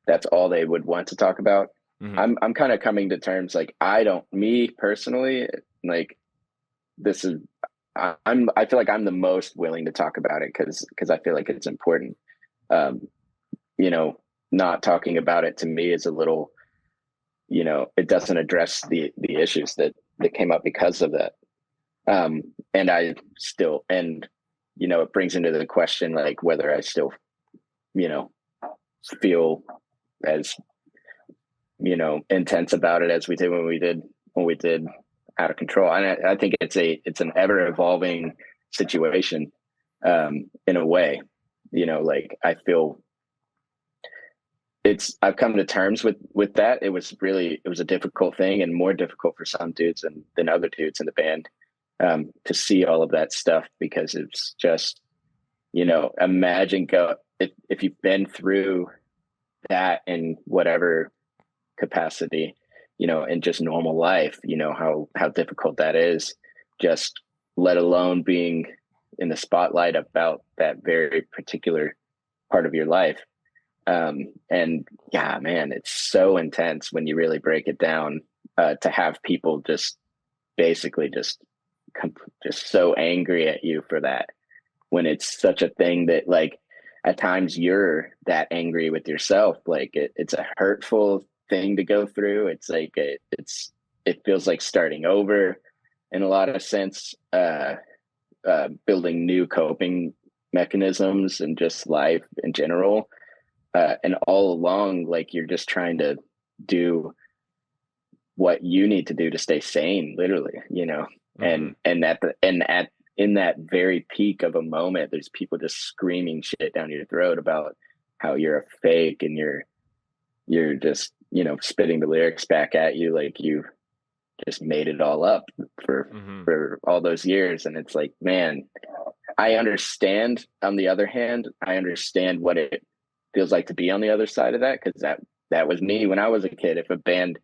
that's all they would want to talk about. Hmm. I'm kind of coming to terms, like I don't, me personally, like this is I feel like I'm the most willing to talk about it because I feel like it's important. Um, you know, Not talking about it to me is a little, it doesn't address the issues that came up because of that. And I still, and it brings into the question like whether I still, you know, feel as intense about it as we did when we did Out of Control. And I think it's an ever evolving situation, in a way. Like I feel I've come to terms with that. It was a difficult thing, and more difficult for some dudes than other dudes in the band, to see all of that stuff, because it's just, imagine if you've been through that in whatever capacity, in just normal life, how difficult that is, just let alone being in the spotlight about that very particular part of your life. And yeah, man, it's so intense when you really break it down, to have people just basically just so angry at you for that, when it's such a thing that, like, at times you're that angry with yourself. Like it's a hurtful thing to go through. It's like it feels like starting over in a lot of sense, building new coping mechanisms and just life in general. And all along, like, you're just trying to do what you need to do to stay sane, literally, Hmm. and in that very peak of a moment, there's people just screaming shit down your throat about how you're a fake, and you're just, spitting the lyrics back at you like you just made it all up for Hmm. for all those years. And it's like, man, I understand. On the other hand, I understand what it feels like to be on the other side of that, because that was me when I was a kid. If a band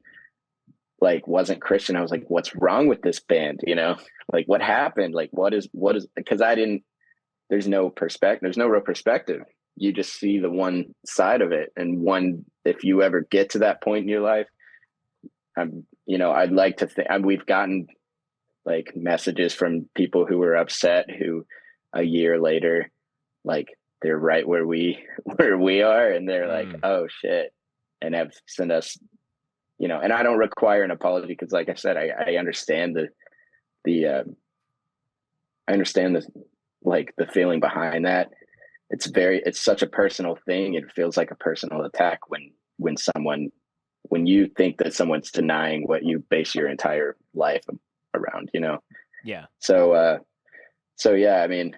like wasn't Christian. I was like, what's wrong with this band? You know, like what happened? Like what is because I didn't there's no perspective, there's no real perspective. You just see the one side of it. And one, if you ever get to that point in your life, you know, I'd like to think we've gotten like messages from people who were upset who a year later, like they're right where we are. And they're like, oh shit. And have sent us, you know, and I don't require an apology. Cause like I said, I understand the I understand the, like the feeling behind that. It's such a personal thing. It feels like a personal attack when someone, when you think that someone's denying what you base your entire life around, you know? Yeah. So yeah, I mean,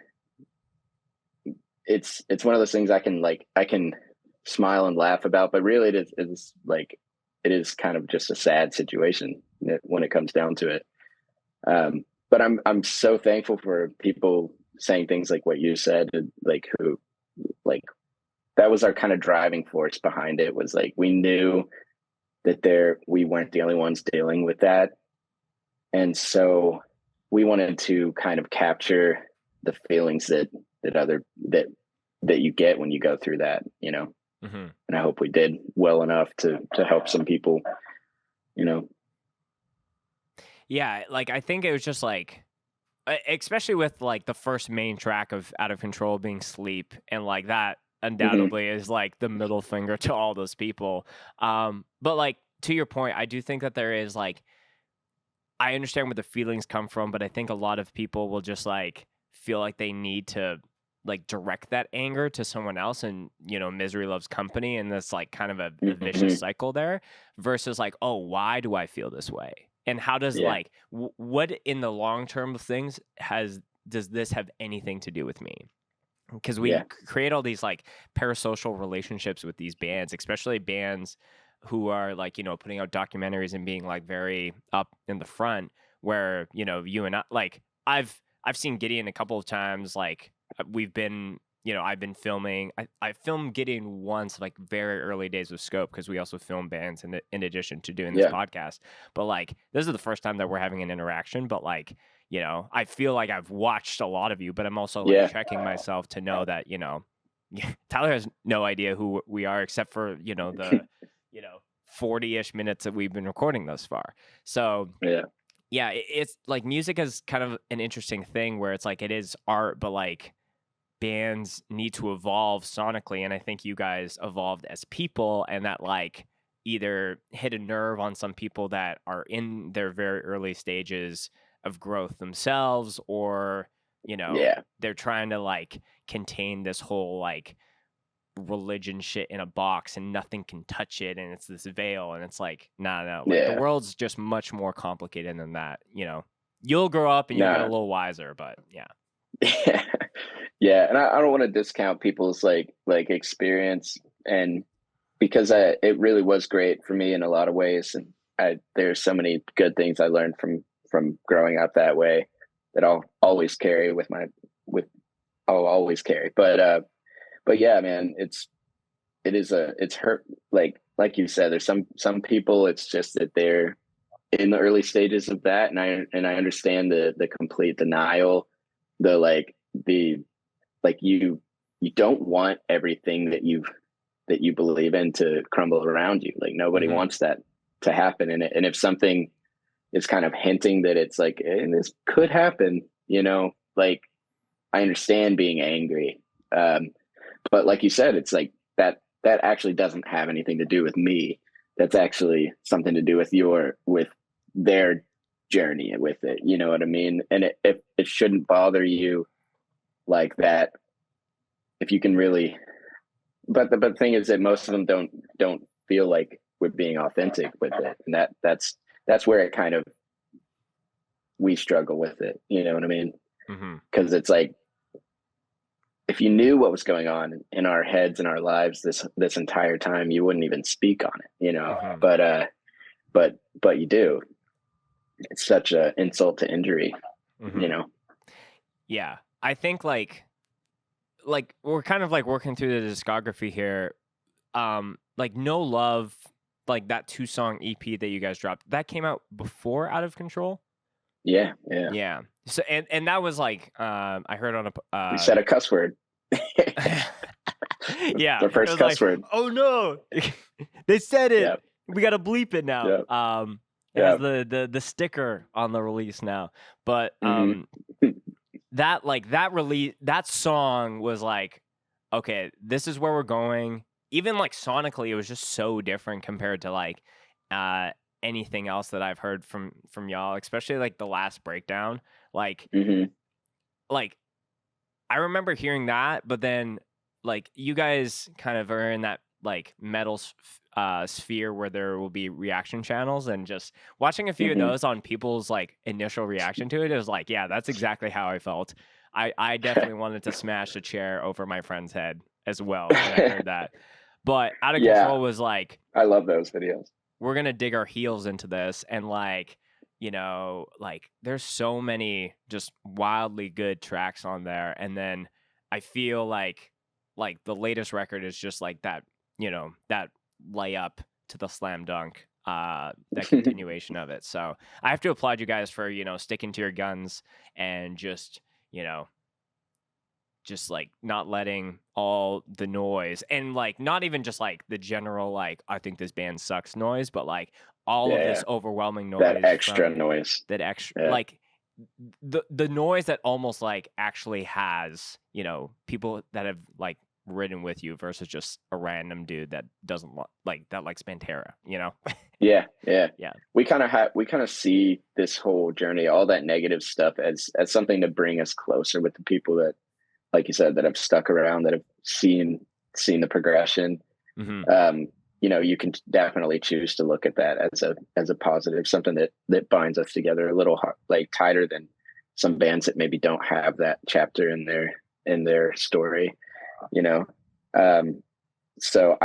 it's one of those things I can smile and laugh about, but really it's like, it is kind of just a sad situation when it comes down to it. But I'm so thankful for people saying things like what you said, like who, like that was our kind of driving force behind it, was like we knew that we weren't the only ones dealing with that, and so we wanted to kind of capture the feelings that you get when you go through that, you know. And I hope we did well enough to help some people, you know. Yeah, like I think it was just like, especially with like the first main track of Out of Control being Sleep, and like that undoubtedly is like the middle finger to all those people. But like to your point, I do think that there is like, I understand where the feelings come from, but I think a lot of people will just like feel like they need to like direct that anger to someone else, and you know, misery loves company, and that's like kind of a vicious cycle there, versus like, oh, why do I feel this way? And how does Yeah. like what in the long term of things does this have anything to do with me? Because we create all these like parasocial relationships with these bands, especially bands who are like, you know, putting out documentaries and being like very up in the front, where, you know, you and I, like I've seen Gideon a couple of times. Like we've been, you know, I've been filming. I filmed Gideon once, like very early days of Scope, because we also film bands in addition to doing this podcast. But like this is the first time that we're having an interaction. But like, you know, I feel like I've watched a lot of you, but I'm also like checking myself to know that, you know, Tyler has no idea who we are except for, you know, the, you know, 40-ish minutes that we've been recording thus far. So yeah, it's like music is kind of an interesting thing where it's like it is art, but like bands need to evolve sonically, and I think you guys evolved as people, and that like either hit a nerve on some people that are in their very early stages of growth themselves, or you know, they're trying to like contain this whole like religion shit in a box and nothing can touch it, and it's this veil, and it's like no, like the world's just much more complicated than that, you know. You'll grow up and you'll get a little wiser, but yeah. And I don't want to discount people's like experience, and because it really was great for me in a lot of ways, and there's so many good things I learned from growing up that way that I'll always carry I'll always carry. But yeah, man, it's hurt. Like you said, there's some people, it's just that they're in the early stages of that. And I understand the complete denial, the you don't want everything that you believe in to crumble around you. Like nobody wants that to happen. And if something is kind of hinting that it's like, and this could happen, you know, like I understand being angry. But like you said, it's like that actually doesn't have anything to do with me. That's actually something to do with their journey with it. You know what I mean? And it shouldn't bother you like that. If you can really, but the thing is that most of them don't feel like we're being authentic with it. And that's where it kind of, we struggle with it. You know what I mean? Because it's like, if you knew what was going on in our heads and our lives this entire time, you wouldn't even speak on it, you know. But you do. It's such an insult to injury, you know. Yeah, I think like we're kind of like working through the discography here. Like No Love, like that 2-song EP that you guys dropped, that came out before Out of Control? Yeah. Yeah. So and that was like I heard on We a said a cuss word. yeah, The it first was cuss like, word. oh no, they said it. Yep. We got to bleep it now. Yep. It has Yep. the sticker on the release now. But Mhm. that song was like, okay, this is where we're going. Even like sonically, it was just so different compared to like anything else that I've heard from y'all, especially like the last breakdown. Like Mhm. I remember hearing that, but then like you guys kind of are in that like metal sphere where there will be reaction channels, and just watching a few of Mhm. those on people's like initial reaction to it, it was like, yeah, that's exactly how I felt. I definitely wanted to smash a chair over my friend's head as well when I heard that. But Out of Yeah. Control was like, I love those videos. we're gonna dig our heels into this, and like, you know, like there's so many just wildly good tracks on there. And then I feel like the latest record is just like that, you know, that layup to the slam dunk, that continuation of it. So I have to applaud you guys for, you know, sticking to your guns and just, you know, just like not letting all the noise, and like not even just like the general like I think this band sucks noise, but like all of Yeah. this overwhelming That noise extra from noise. that extra, Yeah. like the noise that almost like actually has, you know, people that have like ridden with you versus just a random dude that doesn't like that likes Pantera, you know. Yeah. Yeah, We kind of see this whole journey, all that negative stuff, as something to bring us closer with the people that, like you said, that have stuck around, that have seen the progression. mm-hmm. You know, you can definitely choose to look at that as a positive, something that binds us together a little like tighter than some bands that maybe don't have that chapter in their story. You know, so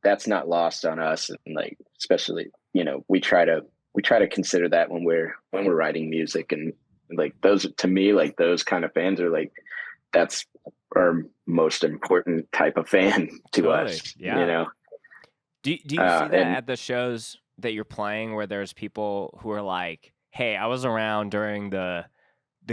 that's not lost on us, and like especially, you know, we try to consider that when we're writing music. And like those, to me, like those kind of fans are like, that's our most important type of fan to Totally, us, yeah. you know. Do you see that And at the shows that you're playing, where there's people who are like, hey, I was around during the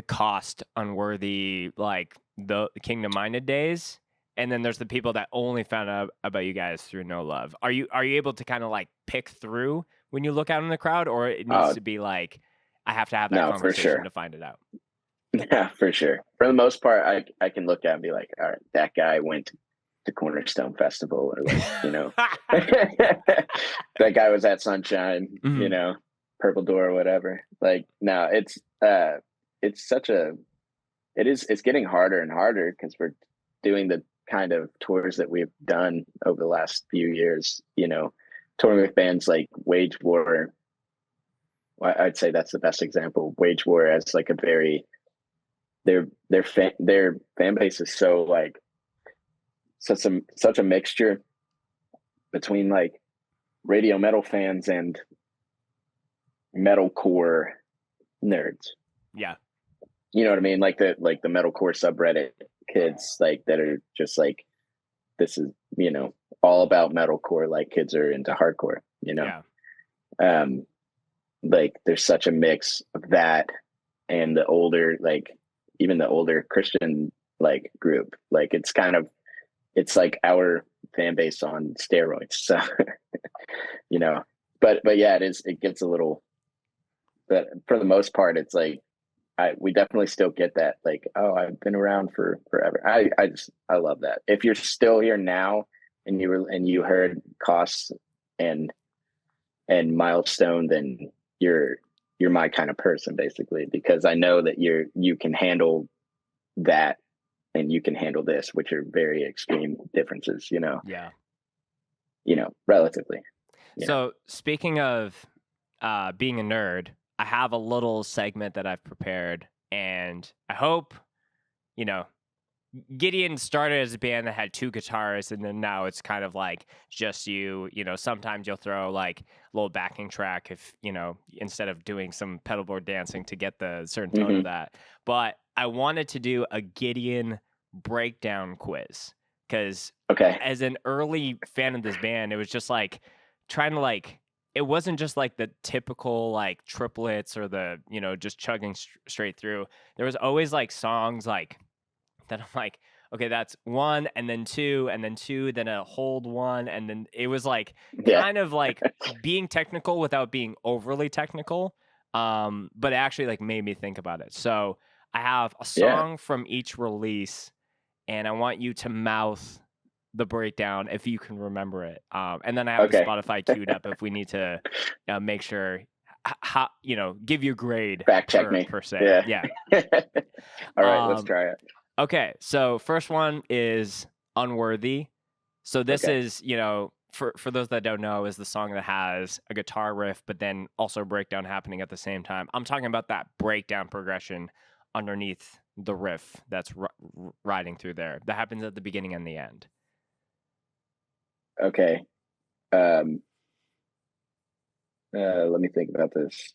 cost unworthy, like the Kingdom Minded days, and then there's the people that only found out about you guys through No Love. Are you able to kind of like pick through when you look out in the crowd, or it needs to be like, I have to have that no, for conversation sure. to find it out? Yeah, for sure. For the most part, I can look at and be like, all right, that guy went to Cornerstone Festival, or like, you know, that guy was at Sunshine, you Mhm. know, Purple Door or whatever. Like, no, it's it's getting harder and harder, because we're doing the kind of tours that we've done over the last few years, you know, touring with bands like Wage War. I'd say that's the best example. Wage War as like a very, their fan base is so like such a mixture between like radio metal fans and metalcore nerds. Yeah. You know what I mean? Like the metalcore subreddit kids, like that are just like, this is, you know, all about metalcore, like kids are into hardcore, you know. Yeah. Like there's such a mix of that, and the older, like even the older Christian like group, like it's like our fan base on steroids. So you know, but yeah, it gets a little, but for the most part, it's like, we definitely still get that, like, oh, I've been around for forever. I love that. If you're still here now, and you heard Costs and Milestone, then you're my kind of person, basically, because I know that you can handle that, and you can handle this, which are very extreme differences, you know. Yeah. You know, relatively. So speaking of being a nerd, I have a little segment that I've prepared, and I hope, you know, Gideon started as a band that had 2 guitarists, and then now it's kind of like just you. You know, sometimes you'll throw like a little backing track if, you know, instead of doing some pedalboard dancing to get the certain tone of that. But I wanted to do a Gideon breakdown quiz, because Okay. as an early fan of this band, it was just like trying to like, it wasn't just like the typical like triplets or the, just chugging straight through. There was always like songs like that I'm like, okay, that's one and then two, then a hold one. And then it was like Yeah. kind of like being technical without being overly technical. But it actually like made me think about it. So I have a song from each release and I want you to mouth the breakdown if you can remember it. And then I have the Spotify queued up if we need to make sure, give you a grade Fact check me per se. Yeah. All right, let's try it. Okay, so first one is Unworthy. So this is, for those that don't know, is the song that has a guitar riff, but then also a breakdown happening at the same time. I'm talking about that breakdown progression underneath the riff that's riding through there. That happens at the beginning and the end. Okay. Let me think about this.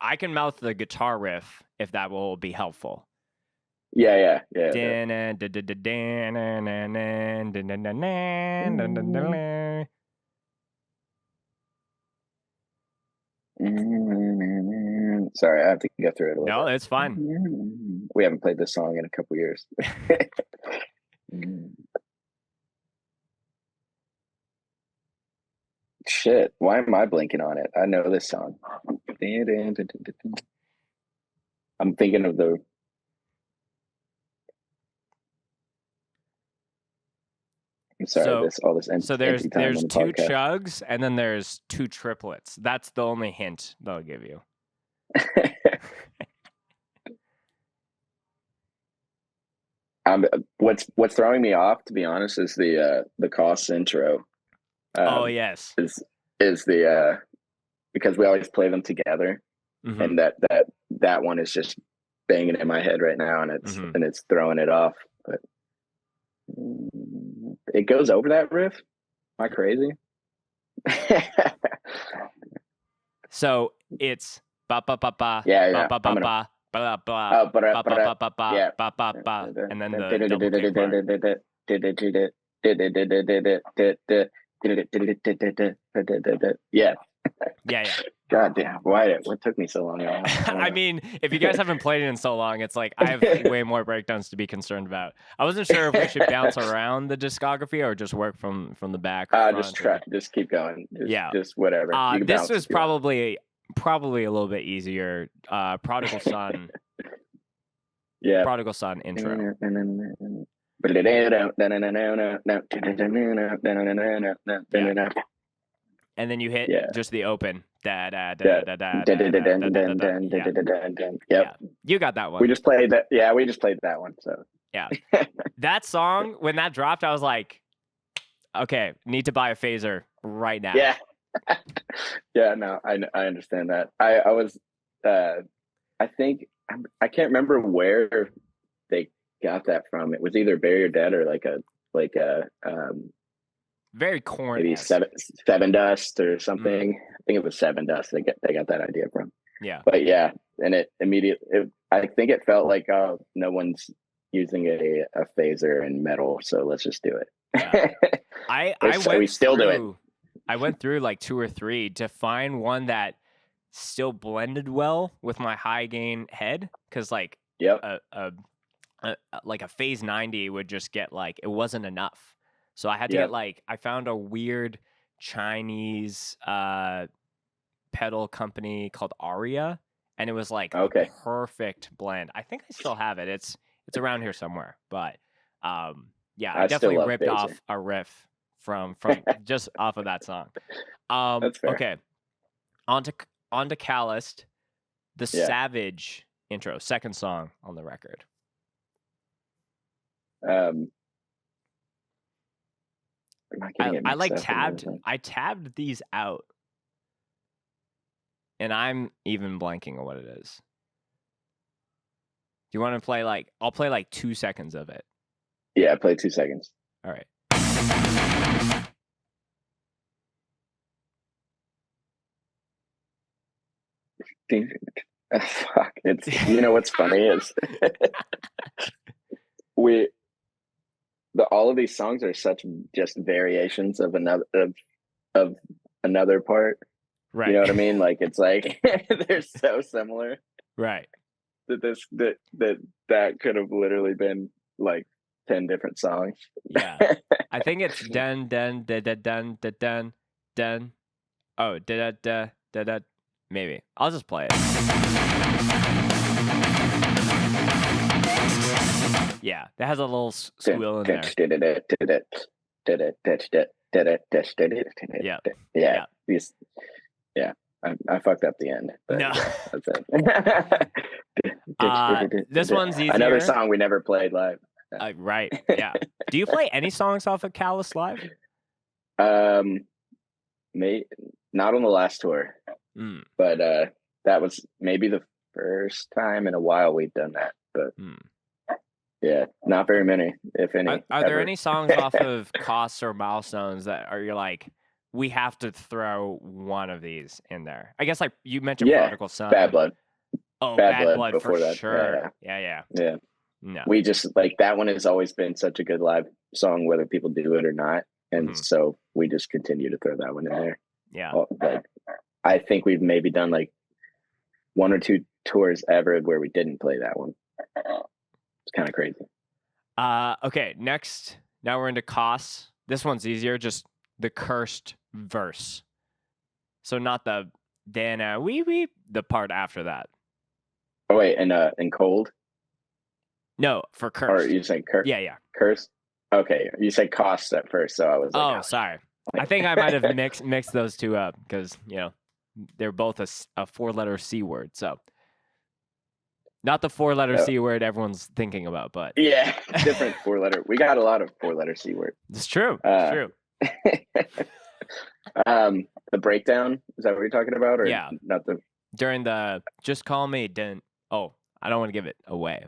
I can mouth the guitar riff if that will be helpful. Yeah. Sorry, I have to get through it a little bit. No, it's fine. We haven't played this song in a couple years. Shit, why am I blinking on it? I know this song. I'm thinking of the... I'm sorry, all this empty there's time on the two podcast. chugs and then there's two triplets. That's the only hint they'll give you. What's throwing me off, to be honest, is the Costs intro. Oh yes, is the because we always play them together, and that one is just banging in my head right now, and it's throwing it off. But it goes over that riff. Am I crazy? So it's ba ba ba ba ba ba ba ba. Blah, blah, ba, ba, ba, ba, ba, yeah. ba, ba, ba, and then the double kick part. Yeah. God damn, what took me so long? I mean, if you guys haven't played it in so long, it's like I have way more breakdowns to be concerned about. I wasn't sure if we should bounce around the discography or just work from the back. Just keep going. Just whatever. This was probably a little bit easier. Prodigal Son. Yeah. Prodigal Son intro. And then you hit just the open. Yep. You got that one. We just played that. Yeah, we just played that one. So yeah, that song when that dropped, I was like, okay, need to buy a phaser right now. Yeah. Yeah, no, I understand that. I was I think I can't remember where they got that from. It was either Bury or Dead or like a very corny. Maybe Seven Dust or something. I think it was Seven Dust. They got that idea from. Yeah. But yeah, and it immediately. I think it felt like no one's using a phaser in metal, so let's just do it. Yeah. We still do it. I went through like 2 or 3 to find one that still blended well with my high gain head, because like like a phase 90 would just get like, it wasn't enough. So I had to get like, I found a weird Chinese pedal company called Aria, and it was like a perfect blend. I think I still have it. It's around here somewhere, but I definitely ripped off a riff from just off of that song. That's fair. Okay, on to Calloused, the Savage intro, second song on the record. I tabbed these out, and I'm even blanking on what it is. Do you want to play like? I'll play like 2 seconds of it. Yeah, play 2 seconds. All right. Fuck! It's what's funny is all of these songs are such just variations of another of another part. Right. You know what I mean? Like it's like they're so similar Right. that that could have literally been like 10 different songs. Yeah. I think it's dun dun da da dun da dun dun. Oh, da da da da da. Maybe. I'll just play it. Yeah, that has a little squeal in there. Yeah. Yeah. Yeah. I fucked up the end. But No. yeah, that's it. This one's easier. Another song we never played live. Right. Yeah. Do you play any songs off of Callous live? Not on the last tour, but that was maybe the first time in a while we've done that. But yeah, not very many, if any. Are there any songs off of Costs or Milestones that you're like, we have to throw one of these in there? I guess like you mentioned Prodigal Son. Bad Blood. Oh, Bad Blood before for that. sure. Yeah. No. We just like that one has always been such a good live song, whether people do it or not. And so we just continue to throw that one in there. Yeah. Like, I think we've maybe done like 1 or 2 tours ever where we didn't play that one. It's kind of crazy. Okay, next. Now we're into Costs. This one's easier, just the cursed verse. So not the then wee the part after that. Oh wait, and Cold? No, for cursed. Or you saying curse? Yeah. Curse? Okay, you said Costs at first, so I was like, oh, sorry. I think I might have mixed those two up because, they're both a 4-letter C word. So not the 4-letter C word everyone's thinking about, but yeah, different 4-letter. We got a lot of 4-letter C word. It's true. It's true. The breakdown, is that what you're talking about? Or yeah. Not the during the just call me dun. Oh, I don't want to give it away.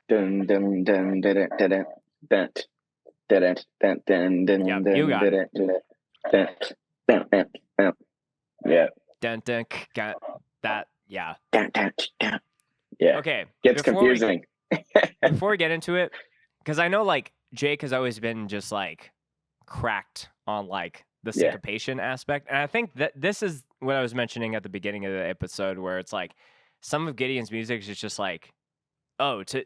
Dun dun dun dun dun dun. Yep, you got it. Yeah. Dun, dun, got that. Yeah. Yeah. Okay. Gets confusing. Before we get into it, because I know like Jake has always been just like cracked on like the syncopation aspect, and I think that this is what I was mentioning at the beginning of the episode, where it's like some of Gideon's music is just like, oh, to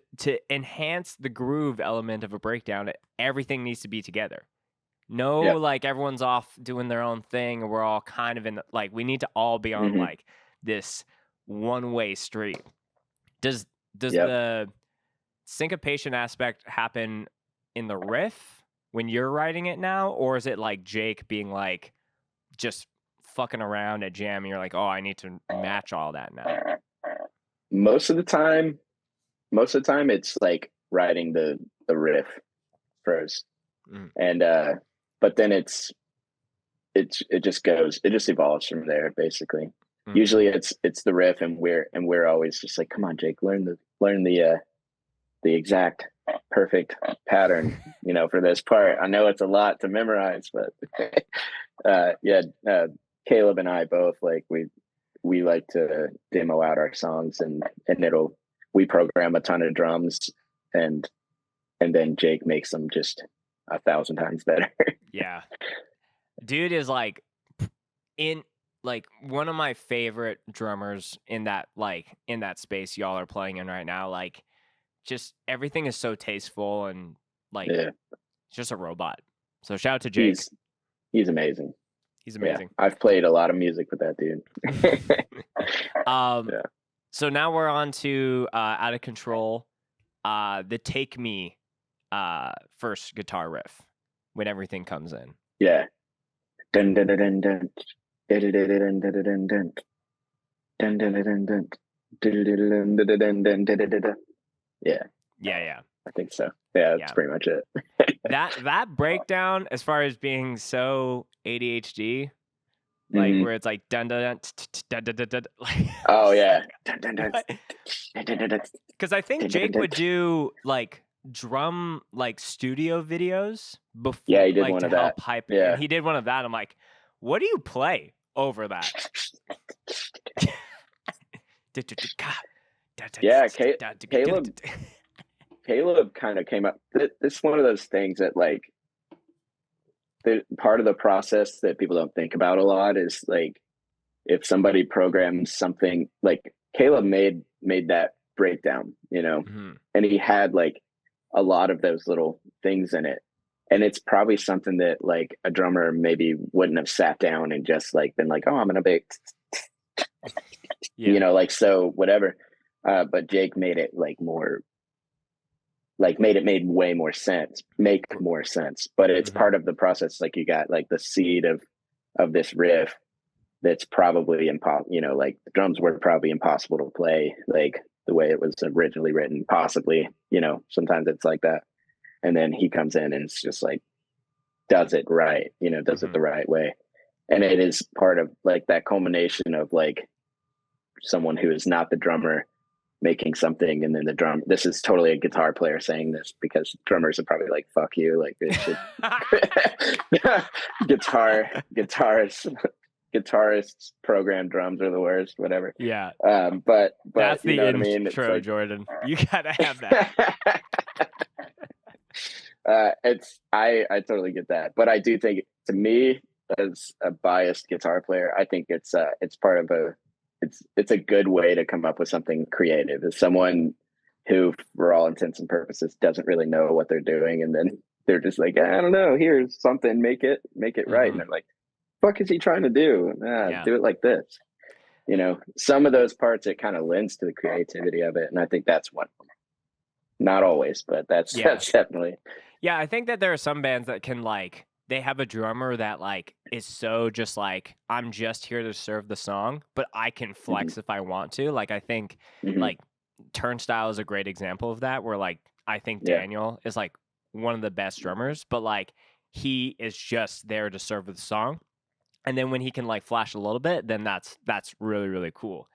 enhance the groove element of a breakdown, everything needs to be together. No, like everyone's off doing their own thing, and we're all kind of in like we need to all be on like this one-way street. Does the syncopation aspect happen in the riff when you're writing it now, or is it like Jake being like just fucking around at jam and you're like, oh, I need to match all that now? Most of the time it's like writing the riff first, and but then it just evolves from there basically. Usually it's the riff, and we're always just like, come on, Jake, learn the exact perfect pattern, for this part. I know it's a lot to memorize, but Caleb and I both like we like to demo out our songs, and we program a ton of drums, and then Jake makes them just 1,000 times better. Yeah. Dude is like one of my favorite drummers in that space y'all are playing in right now. Like, just everything is so tasteful, and like it's just a robot. So shout out to Jake. He's amazing. He's amazing. Yeah, I've played a lot of music with that dude. So now we're on to Out of Control, the Take Me first guitar riff when everything comes in. Yeah. Dun dun dun dun dun. Dun dun dun dun dun dun dun. Dun dun dun dun. Yeah. Yeah. I think so. Yeah, that's pretty much it. that breakdown, as far as being so ADHD, like where it's like dun dun dun dun dun dun. Oh yeah. Because I think Jake would do like drum like studio videos before. Yeah, he did like, one to of help that. hype. Yeah, and he did one of that. I'm like, what do you play over that? Yeah, Caleb kind of came up. It's one of those things that like the part of the process that people don't think about a lot is like if somebody programs something like Caleb made that breakdown, Mm-hmm. and he had like a lot of those little things in it. And it's probably something that like a drummer maybe wouldn't have sat down and just like been like, oh, I'm gonna make Yeah. like so whatever. But Jake made it like more like made way more sense, make more sense. But it's Mm-hmm. part of the process. Like you got like the seed of this riff that's probably impossible. Like the drums were probably impossible to play like the way it was originally written. Possibly, sometimes it's like that. And then he comes in and it's just like does it right, does it the right way. And it is part of like that culmination of like someone who is not the drummer making something, and then the drum, this is totally a guitar player saying this because drummers are probably like fuck you, like they should guitarists program drums are the worst, whatever. Yeah. But That's you the know what I mean, it's intro, like Jordan. You gotta have that. I totally get that, but I do think, to me, as a biased guitar player, I think it's part of it's a good way to come up with something creative. As someone who, for all intents and purposes, doesn't really know what they're doing, and then they're just like, I don't know, here's something, make it right, and they're like, fuck is he trying to do? Do it like this. Some of those parts, it kind of lends to the creativity of it, and I think that's one. Not always, but that's definitely. Yeah, I think that there are some bands that can like they have a drummer that like is so just like I'm just here to serve the song, but I can flex if I want to. Like I think like Turnstile is a great example of that, where like I think Daniel is like one of the best drummers, but like he is just there to serve the song. And then when he can like flash a little bit, then that's really, really cool.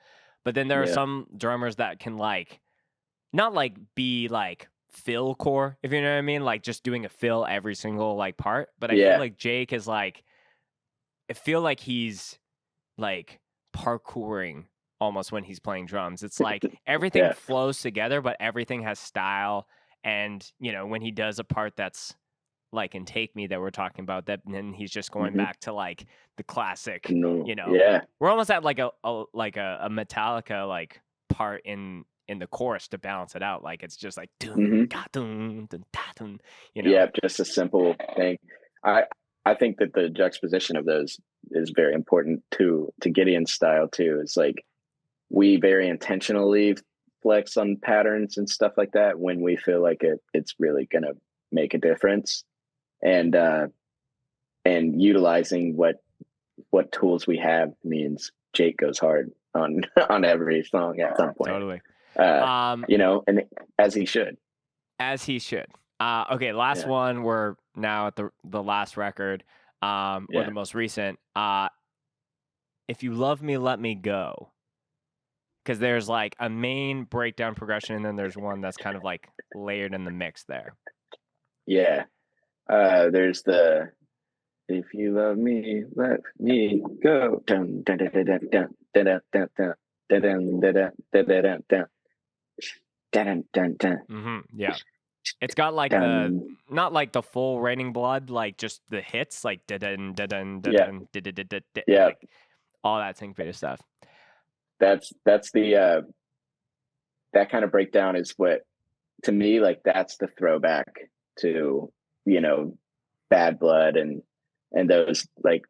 But then there are some drummers that can like not like be like fill core, if you know what I mean, like just doing a fill every single like part. But I feel like Jake is like, I feel like he's like parkouring almost when he's playing drums. It's like everything flows together, but everything has style. And when he does a part that's like in Take Me that we're talking about, that and he's just going back to like the classic, we're almost at like a Metallica like part in the chorus to balance it out. Like it's just like just a simple thing. I think that the juxtaposition of those is very important to Gideon's style too. It's like we very intentionally flex on patterns and stuff like that when we feel like it's really gonna make a difference, and utilizing what tools we have means Jake goes hard on every song at some point. Totally. And as he should. Okay, last one. We're now at the last record, or the most recent. If You Love Me, Let Me Go. Because there's like a main breakdown progression, and then there's one that's kind of like layered in the mix there. Yeah. There's the If You Love Me, Let Me Go. Dun, dun, dun, dun, dun, dun, dun, dun, dun, dun, dun, dun, dun, dun, dun. Dun, dun, dun. Yeah, it's got like not like the full Raining Blood, like just the hits, like dun dun dun dun dun, like all that syncopated stuff. That's the that kind of breakdown is what, to me, like that's the throwback to Bad Blood and those, like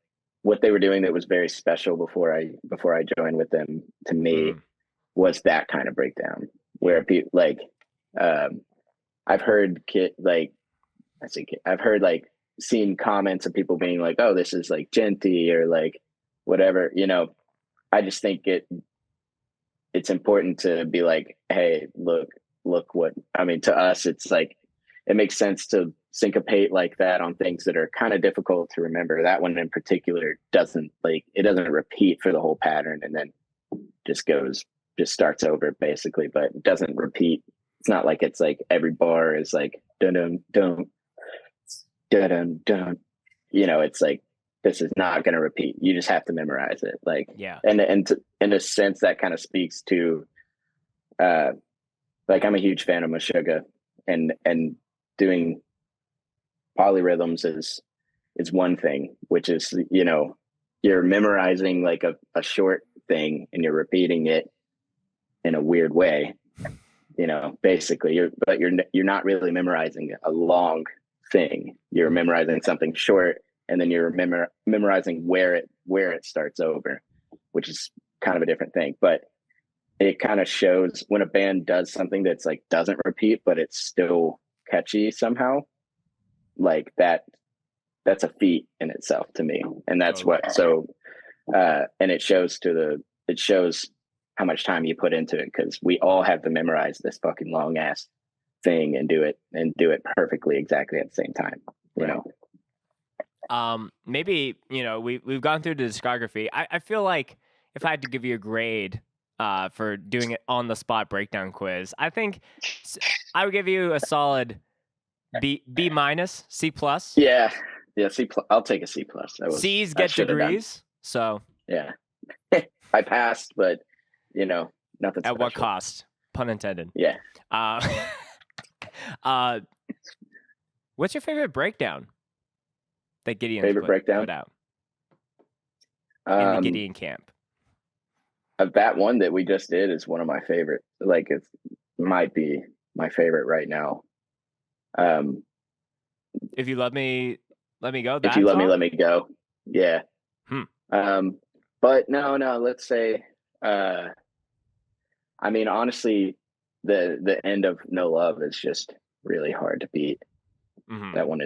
what they were doing that was very special before I joined with them. To me, was that kind of breakdown where people like I've heard I've heard like seen comments of people being like, oh, this is like genty or like whatever. I just think it's important to be like, hey, look what I mean. To us, it's like it makes sense to syncopate like that on things that are kind of difficult to remember. That one in particular doesn't repeat for the whole pattern and then just starts over basically, but it doesn't repeat. It's not like it's like every bar is like dun dun dun dun dun. It's like this is not going to repeat. You just have to memorize it. Like and in a sense that kind of speaks to like I'm a huge fan of Meshuggah, and doing polyrhythms is one thing, which is, you know, you're memorizing like a short thing and you're repeating it in a weird way, you know, basically you're not really memorizing a long thing. You're memorizing something short, and then you're memorizing where it starts over, which is kind of a different thing. But it kind of shows when a band does something that's like doesn't repeat, but it's still catchy somehow, like that's a feat in itself to me. And that's what, so and it shows how much time you put into it, because we all have to memorize this fucking long ass thing and do it perfectly exactly at the same time, you know. Maybe, you know, we've gone through the discography. I feel like if I had to give you a grade for doing it on the spot breakdown quiz, I think I would give you a solid B minus, C plus. Yeah, C plus. I'll take a C plus. C's get degrees, so yeah. I passed, but you know, nothing special. At what cost? Pun intended. Yeah. What's your favorite breakdown that Gideon put out in the Gideon camp? That one that we just did is one of my favorite. Like, it might be my favorite right now. If you let me go. If you let me go. Yeah. But no, let's say, I mean, honestly, the end of No Love is just really hard to beat. Mm-hmm. That one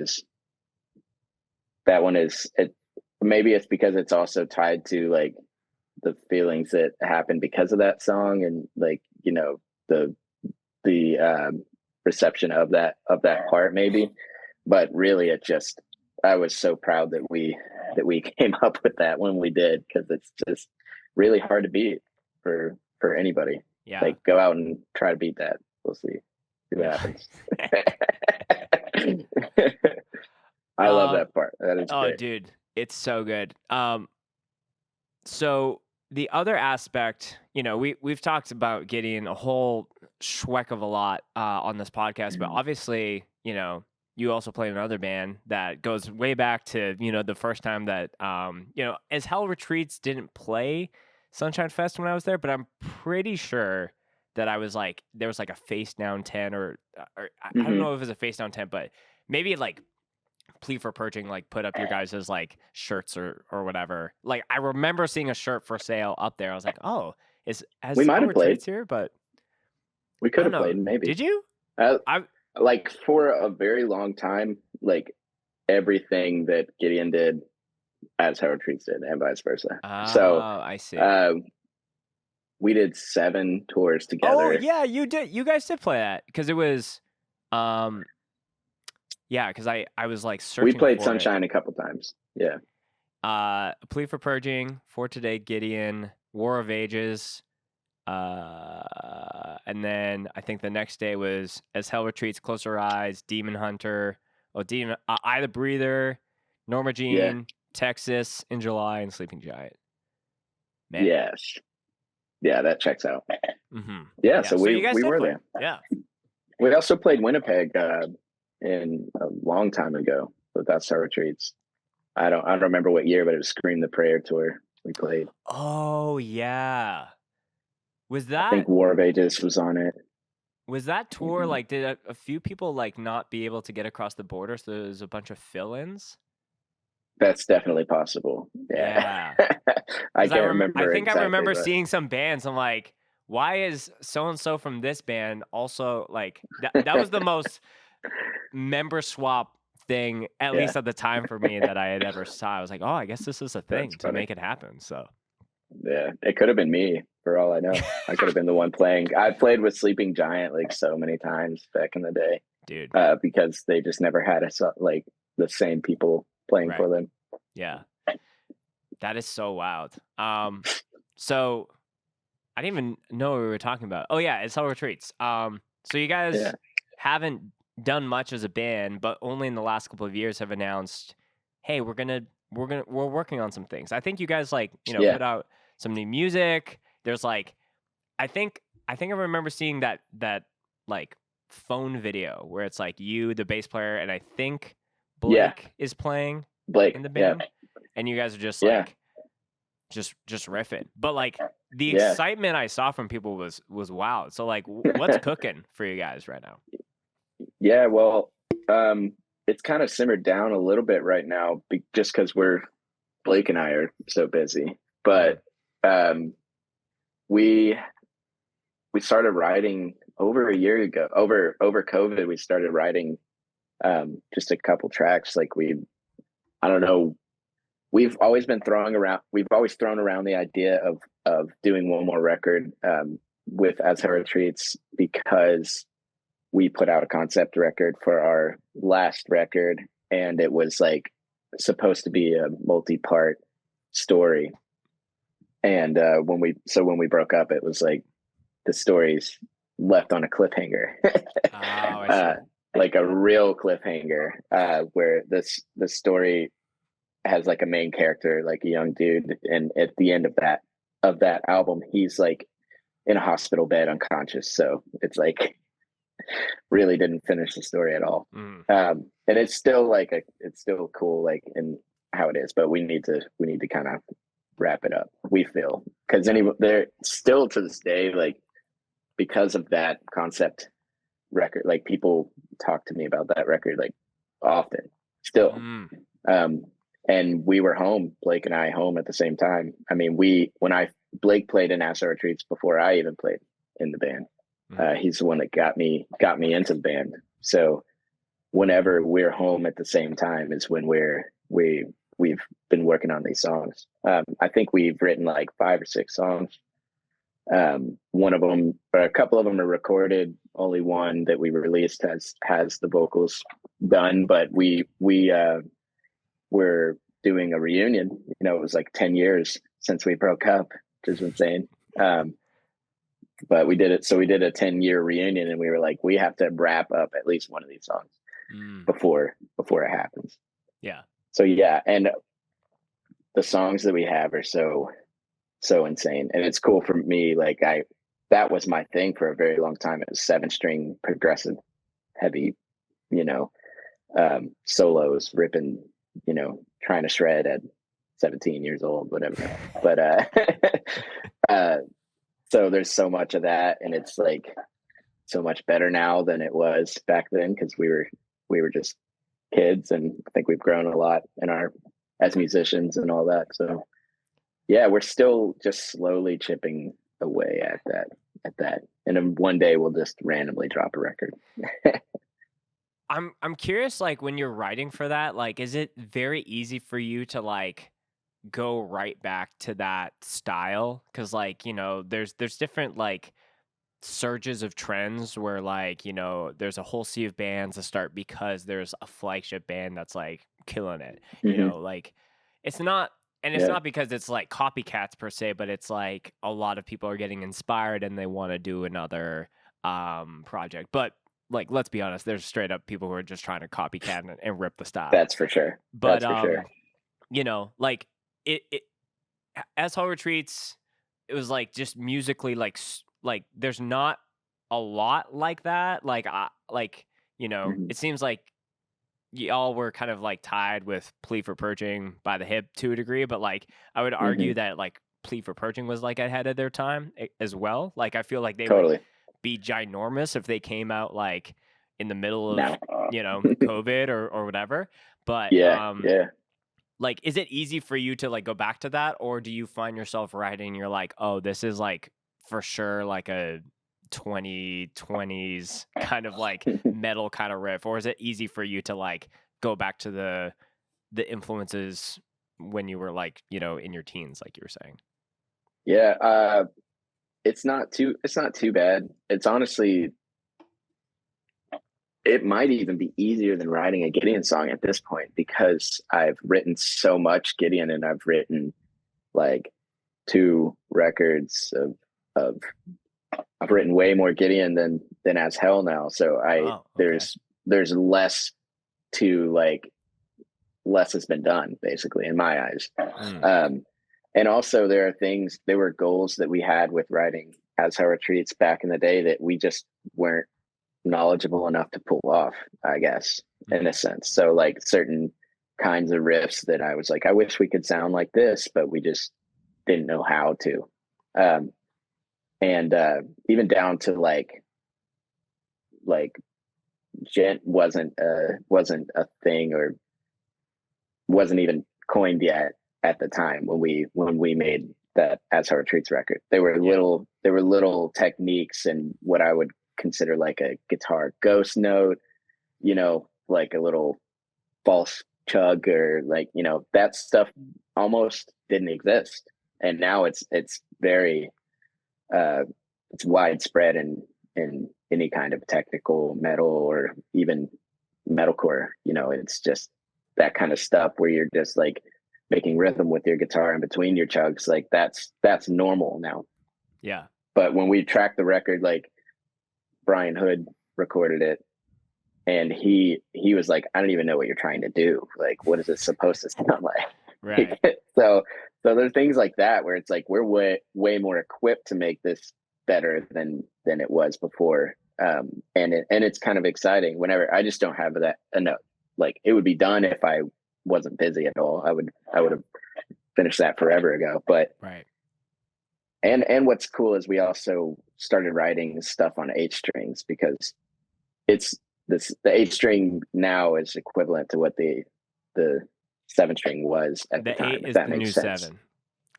is it. Maybe it's because it's also tied to like the feelings that happen because of that song, and like, you know, the reception of that part maybe. But really, I was so proud that we came up with that when we did, because it's just really hard to beat for anybody. Yeah. Like, go out and try to beat that. We'll see what happens. I love that part. That is great. Dude, it's so good. So the other aspect, you know, we've talked about Gideon a whole schweck of a lot on this podcast, but obviously, you know, you also play in another band that goes way back to, you know, the first time that, you know, As Hell Retreats didn't play Sunshine Fest when I was there, but I'm pretty sure that I was like, there was like a Face Down 10 or I don't know if it was a Face Down 10, but maybe like Plea for Purging, like put up your guys' like shirts or whatever. Like, I remember seeing a shirt for sale up there. I was like, oh, we might have played here, but we could have played maybe. Did you? Like, for a very long time, like everything that Gideon did, As Hell Retreats did, and vice versa. So I see. We did 7 tours together. Oh yeah, you did. You guys did play that, because it was, yeah, because I was like searching. We played Sunshine a couple times. Yeah. Plea for Purging, For Today, Gideon, War of Ages, and then I think the next day was As Hell Retreats, Close Our Eyes, Demon Hunter, Eye the Breather, Norma Jean, Texas in July, and Sleeping Giant. Man. Yes. Yeah, that checks out. Mm-hmm. Yeah, so we were there. Yeah. We also played Winnipeg in a long time ago with As Hell Retreats. I don't remember what year, but it was Scream the Prayer tour we played. Oh yeah. Was that? I think War of Ages was on it. Was that tour like? Did a few people like not be able to get across the border, so there was a bunch of fill-ins? That's definitely possible. Yeah. I can't remember. I think exactly, I remember seeing some bands. I'm like, why is so and so from this band also like that was the most member swap thing, at least at the time for me, that I had ever saw. I was like, oh, I guess this is a thing to make it happen. So yeah, it could have been me for all I know. I could have been the one playing. I played with Sleeping Giant like so many times back in the day, dude, because they just never had us like the same people playing for them. Yeah, that is so wild. So I didn't even know what we were talking about. Oh yeah, As Hell Retreats. So you guys haven't done much as a band, but only in the last couple of years have announced, hey, we're working on some things. I think you guys like, you know, put out some new music. There's like, I think I remember seeing that like phone video where it's like you, the bass player, and I think Blake is playing. Blake, in the yeah, band, and you guys are just yeah, like just riffing. But like the yeah, excitement I saw from people was wow. So like, what's cooking for you guys right now? yeah. Well, it's kind of simmered down a little bit right now, just because Blake and I are so busy. Mm. But um, we we started writing over a year ago. Over COVID, we started writing just a couple tracks. Like I don't know, we've always thrown around the idea of doing one more record with As Hell Retreats, because we put out a concept record for our last record, and it was like supposed to be a multi-part story. And when we broke up, it was like the story's left on a cliffhanger. Oh, I uh, see. like a real cliffhanger, where the story has like a main character, like a young dude, and at the end of that album, he's like in a hospital bed, unconscious. So it's like really didn't finish the story at all. Mm. And it's still like it's still cool, like in how it is, but we need to kind of wrap it up. We feel, because Yeah. they're still to this day, like because of that concept record, like people talk to me about that record like often still. Mm. Um, and we were home, Blake and I home at the same time. I mean, Blake played in Acid Retreats before I even played in the band. Mm. He's the one that got me into the band. So whenever we're home at the same time is when we've been working on these songs. I think we've written like 5 or 6 songs. One of them, or a couple of them, are recorded. Only one that we released has the vocals done. But we're doing a reunion. You know, it was like 10 years since we broke up, which is insane. But we did it. So we did a 10-year reunion, and we were like, we have to wrap up at least one of these songs Mm. before it happens. Yeah. So yeah, and the songs that we have are so insane, and it's cool for me. Like that was my thing for a very long time. It was 7-string progressive heavy, you know, solos, ripping, trying to shred at 17 years old, whatever. But uh, so there's so much of that, and it's like so much better now than it was back then, because we were just kids, and I think we've grown a lot as musicians and all that. So yeah, we're still just slowly chipping away at that, and then one day we'll just randomly drop a record. I'm curious, like when you're writing for that, like is it very easy for you to like go right back to that style? Because like, there's different like surges of trends where like, there's a whole sea of bands that start because there's a flagship band that's like killing it. Mm-hmm. Like it's not, and it's Yeah, not because it's like copycats per se, but it's like a lot of people are getting inspired and they want to do another project. But like let's be honest, there's straight up people who are just trying to copycat and rip the style. that's for sure. But That's for sure. like it as Hell Retreats, it was like just musically like there's not a lot like that. Mm-hmm. It seems like y'all were kind of like tied with Plea for Purging by the hip to a degree, but like I would Mm-hmm. argue that like Plea for Purging was like ahead of their time as well. Like I feel like they would Totally. be ginormous if they came out like in the middle of Now. COVID or whatever. But Yeah, yeah. like is it easy for you to like go back to that, or do you find yourself writing and you're like, oh, this is like for sure like a 2020s kind of like metal kind of riff, or is it easy for you to like go back to the influences when you were like in your teens, like you were saying? Yeah, it's not too bad. It's honestly, it might even be easier than writing a Gideon song at this point, because I've written so much Gideon, and I've written like 2 records of I've written way more Gideon than As Hell now. So Oh, okay. there's less to like less has been done, basically, in my eyes. Mm. And also there were goals that we had with writing As Hell Retreats back in the day that we just weren't knowledgeable enough to pull off, I guess, in a sense. So like certain kinds of riffs that I was like, I wish we could sound like this, but we just didn't know how to. Um, and even down to like gent wasn't a thing, or wasn't even coined yet at the time when we made that As Hell Retreats record. There were little techniques and what I would consider like a guitar ghost note, you know, like a little false chug, or like, you know, that stuff almost didn't exist. And now it's very it's widespread in any kind of technical metal or even metalcore. You know, it's just that kind of stuff where you're just like making rhythm with your guitar in between your chugs. Like that's normal now. Yeah. But when we tracked the record, like Brian Hood recorded it, and he was like, I don't even know what you're trying to do. Like, what is it supposed to sound like? Right. So there's things like that where it's like we're way more equipped to make this better than it was before. And it's kind of exciting whenever I just don't have that enough. Like, it would be done if I wasn't busy at all. I would have finished that forever ago. But right. And what's cool is we also started writing stuff on H strings, because it's the 8 string now is equivalent to what the 7 string was at the time. 8 if is that the makes new sense. 7.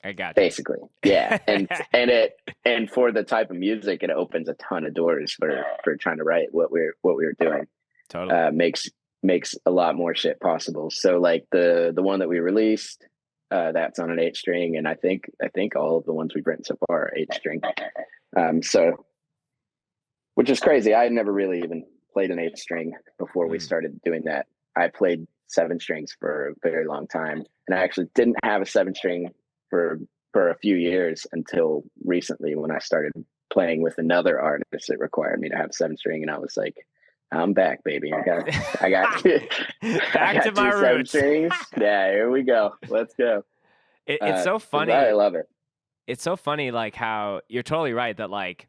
I got you. Basically, yeah. And for the type of music, it opens a ton of doors for trying to write what we were doing. Totally. Makes a lot more shit possible. So like the one that we released, that's on an 8 string, and I think all of the ones we've written so far are 8 string. So, which is crazy. I had never really even played an 8 string before we started doing that. I played 7 strings for a very long time, and I actually didn't have a 7 string for a few years until recently, when I started playing with another artist that required me to have 7 string, and I was like, I'm back, baby. I got back to my 7 roots. strings. Yeah, here we go. Let's go. It's so funny. I love it. It's so funny, like how you're totally right that like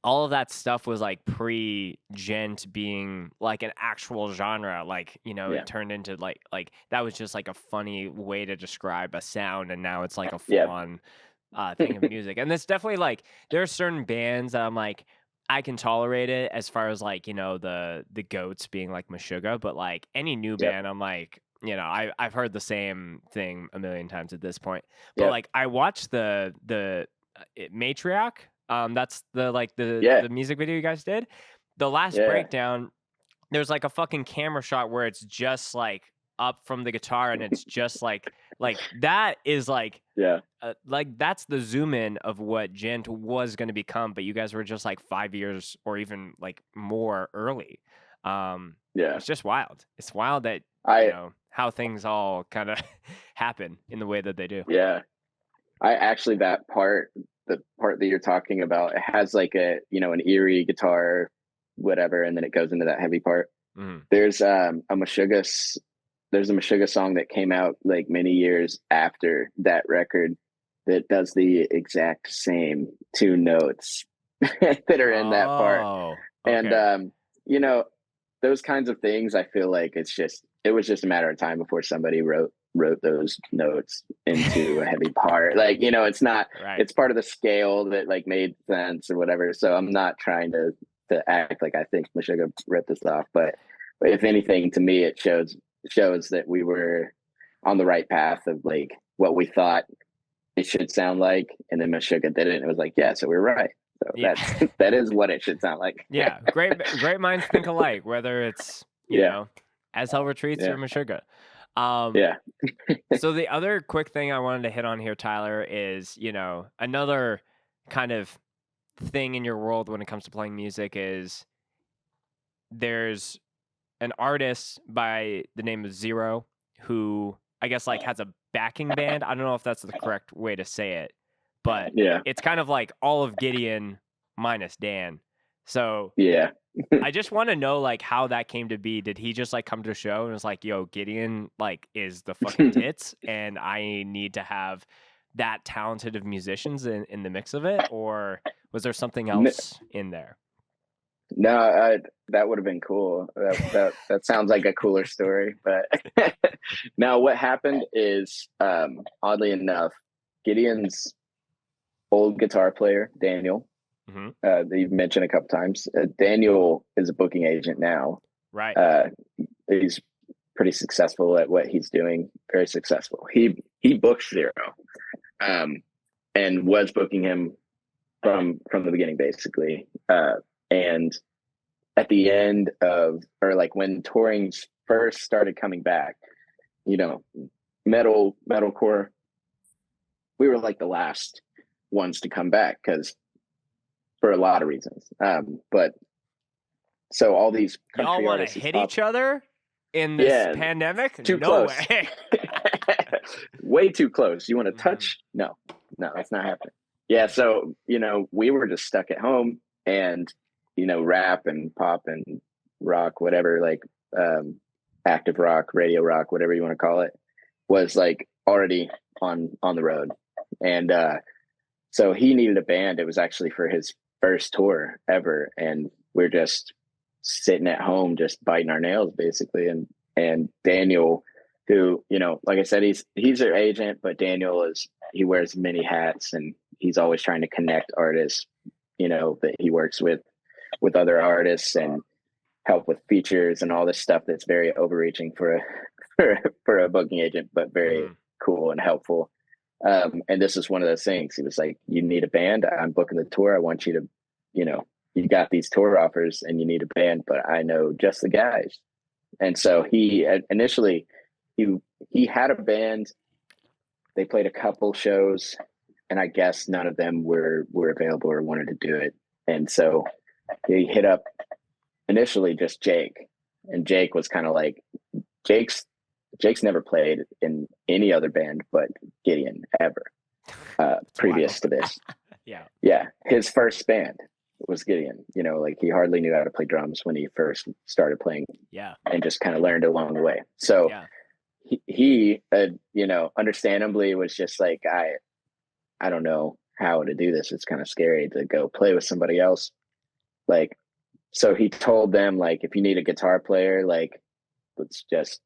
all of that stuff was like pre-gent being like an actual genre. Like, you know, Yeah. it turned into like that was just like a funny way to describe a sound, and now it's like a Yeah. full-on thing of music. And it's definitely like there are certain bands that I'm like, I can tolerate it, as far as like, you know, the goats being like Meshuggah, but like any new band, I'm like, you know, I've heard the same thing a million times at this point. But like I watched the Matriarch. That's the music video you guys did. The last breakdown, there's like a fucking camera shot where it's just like up from the guitar, and it's just like that is like that's the zoom in of what gent was going to become, but you guys were just like 5 years or even like more early. It's just wild. It's wild that you know how things all kind of happen in the way that they do. Yeah, I actually, the part that you're talking about, it has like a, you know, an eerie guitar, whatever, and then it goes into that heavy part. There's a Meshuggah song that came out like many years after that record that does the exact same 2 notes that are in that part. Okay. And you know, those kinds of things, I feel like it was just a matter of time before somebody wrote those notes into a heavy part. Like, you know, it's not it's part of the scale that like made sense or whatever. So I'm not trying to act like I think Meshuggah ripped this off, but if anything, to me, it shows that we were on the right path of like what we thought it should sound like, and then Meshuggah did it, and it was like, yeah, so we're right. So that is what it should sound like. Yeah, great minds think alike, whether it's you know, As Hell Retreats or Meshuggah. So the other quick thing I wanted to hit on here, Tyler, is, you know, another kind of thing in your world when it comes to playing music is there's an artist by the name of Zero who I guess like has a backing band. I don't know if that's the correct way to say it, but it's kind of like all of Gideon minus Dan. So I just want to know like how that came to be. Did he just like come to a show and was like, yo, Gideon like is the fucking tits and I need to have that talented of musicians in the mix of it? Or was there something else in there? No, that would have been cool. That sounds like a cooler story. But now, what happened is, oddly enough, Gideon's old guitar player, Daniel, Hmm. that you've mentioned a couple times. Daniel is a booking agent now. Right. Uh, he's pretty successful at what he's doing. Very successful. He books Zero, um, and was booking him from the beginning, basically. And at the end of, or like when touring first started coming back, you know, metalcore, we were like the last ones to come back because for a lot of reasons. But so all these Y'all country want to artists hit up, each other in this yeah, pandemic? too No close, way. way too close. You want to Mhm. touch? No, no, that's not happening. Yeah, so we were just stuck at home, and rap and pop and rock, whatever, like active rock, radio rock, whatever you want to call it, was like already on the road, and so he needed a band. It was actually for his first tour ever, and we're just sitting at home, just biting our nails, basically. And Daniel, who like I said, he's their agent, but Daniel he wears many hats, and he's always trying to connect artists, that he works with other artists and help with features and all this stuff that's very overreaching for a for a booking agent, but very Mhm. cool and helpful. And this is one of those things. He was like, "You need a band. I'm booking the tour. I want you to, you got these tour offers and you need a band, but I know just the guys." And so he initially he had a band. They played a couple shows, and I guess none of them were available or wanted to do it. And so he hit up initially just Jake, and Jake was kind of like, Jake's Jake's never played in any other band but Gideon ever, It's previous wild. to this. Yeah. Yeah, his first band was Gideon. Like he hardly knew how to play drums when he first started playing, Yeah. and just kind of learned along the way. So Yeah. he understandably was just like, I don't know how to do this. It's kind of scary to go play with somebody else. Like, so he told them, like, if you need a guitar player, like, let's just